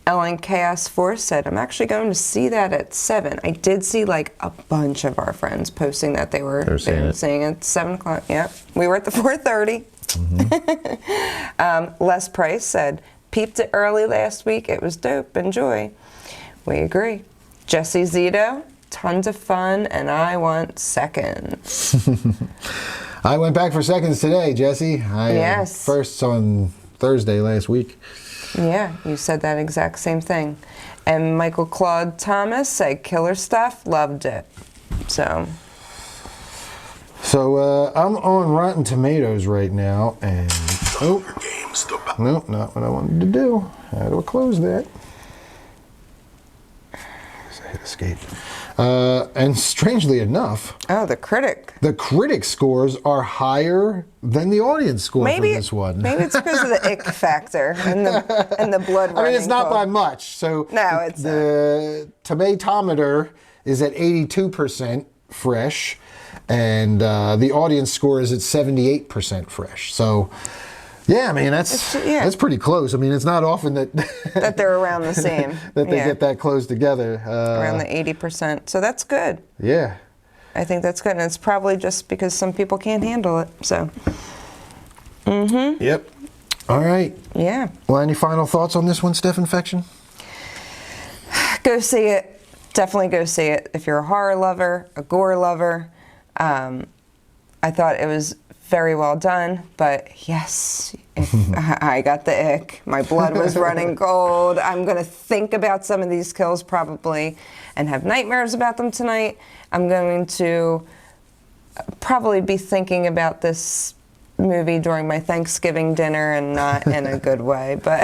Ellen Chaos Force said, I'm actually going to see that at 7. I did see a bunch of our friends posting that they were seeing it at 7 o'clock. Yep. We were at the 4:30. Les Price said, peeped it early last week. It was dope. Enjoy. We agree. Jesse Zito, tons of fun, and I want seconds. I went back for seconds today, Jesse. Yes. First on Thursday last week. Yeah, you said that exact same thing. And Michael Claude Thomas said killer stuff, loved it. So I'm on Rotten Tomatoes right now, and nope, not what I wanted to do. How do I close that? I hit escape. And strangely enough, the critic scores are higher than the audience score for this one. Maybe it's because of the ick factor and the blood running. I mean, it's not by much. So no, it's the tomatometer is at 82% fresh, and the audience score is at 78% fresh. So. Yeah, I mean, that's pretty close. I mean, it's not often that they're around the same. that they get that close together. Around the 80%. So that's good. Yeah. I think that's good. And it's probably just because some people can't handle it. So. Yep. All right. Yeah. Well, any final thoughts on this one, Steph Infection? Go see it. Definitely go see it. If you're a horror lover, a gore lover. I thought it was very well done, but yes, I got the ick. My blood was running cold. I'm going to think about some of these kills probably and have nightmares about them tonight. I'm going to probably be thinking about this movie during my Thanksgiving dinner, and not in a good way, but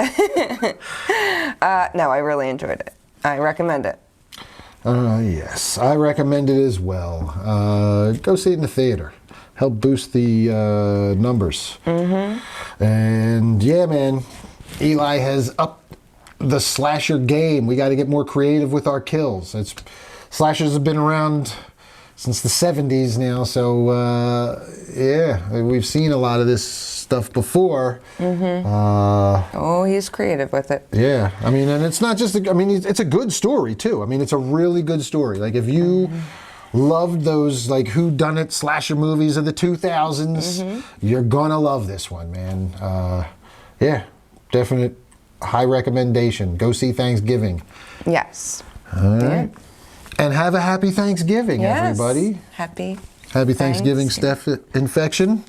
no, I really enjoyed it. I recommend it. Yes, I recommend it as well. Go see it in the theater. Help boost the numbers. And yeah, man, Eli has upped the slasher game. We got to get more creative with our kills. Slashers have been around since the 70s now, so yeah, we've seen a lot of this stuff before. Oh, he's creative with it. Yeah, I mean, and it's not just, it's a good story too. I mean, it's a really good story. Like, if you loved those, like, whodunit slasher movies of the 2000s, you're gonna love this one, man. Yeah, definite high recommendation. Go see Thanksgiving. Yes. All right. And have a happy Thanksgiving, everybody. Happy Thanksgiving, Steph Infection.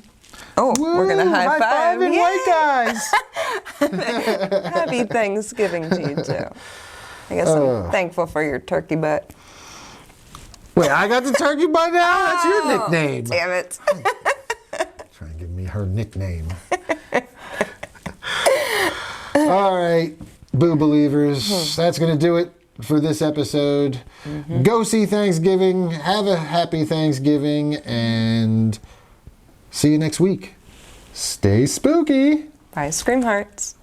Oh, Woo! We're gonna high five. High-fiving white guys. Happy Thanksgiving to you too. I guess I'm thankful for your turkey butt. Wait, I got the turkey butt now? That's your nickname. Damn it. Try and give me her nickname. All right, Boo Believers. That's going to do it for this episode. Go see Thanksgiving. Have a happy Thanksgiving. And see you next week. Stay spooky. Bye, Scream Hearts.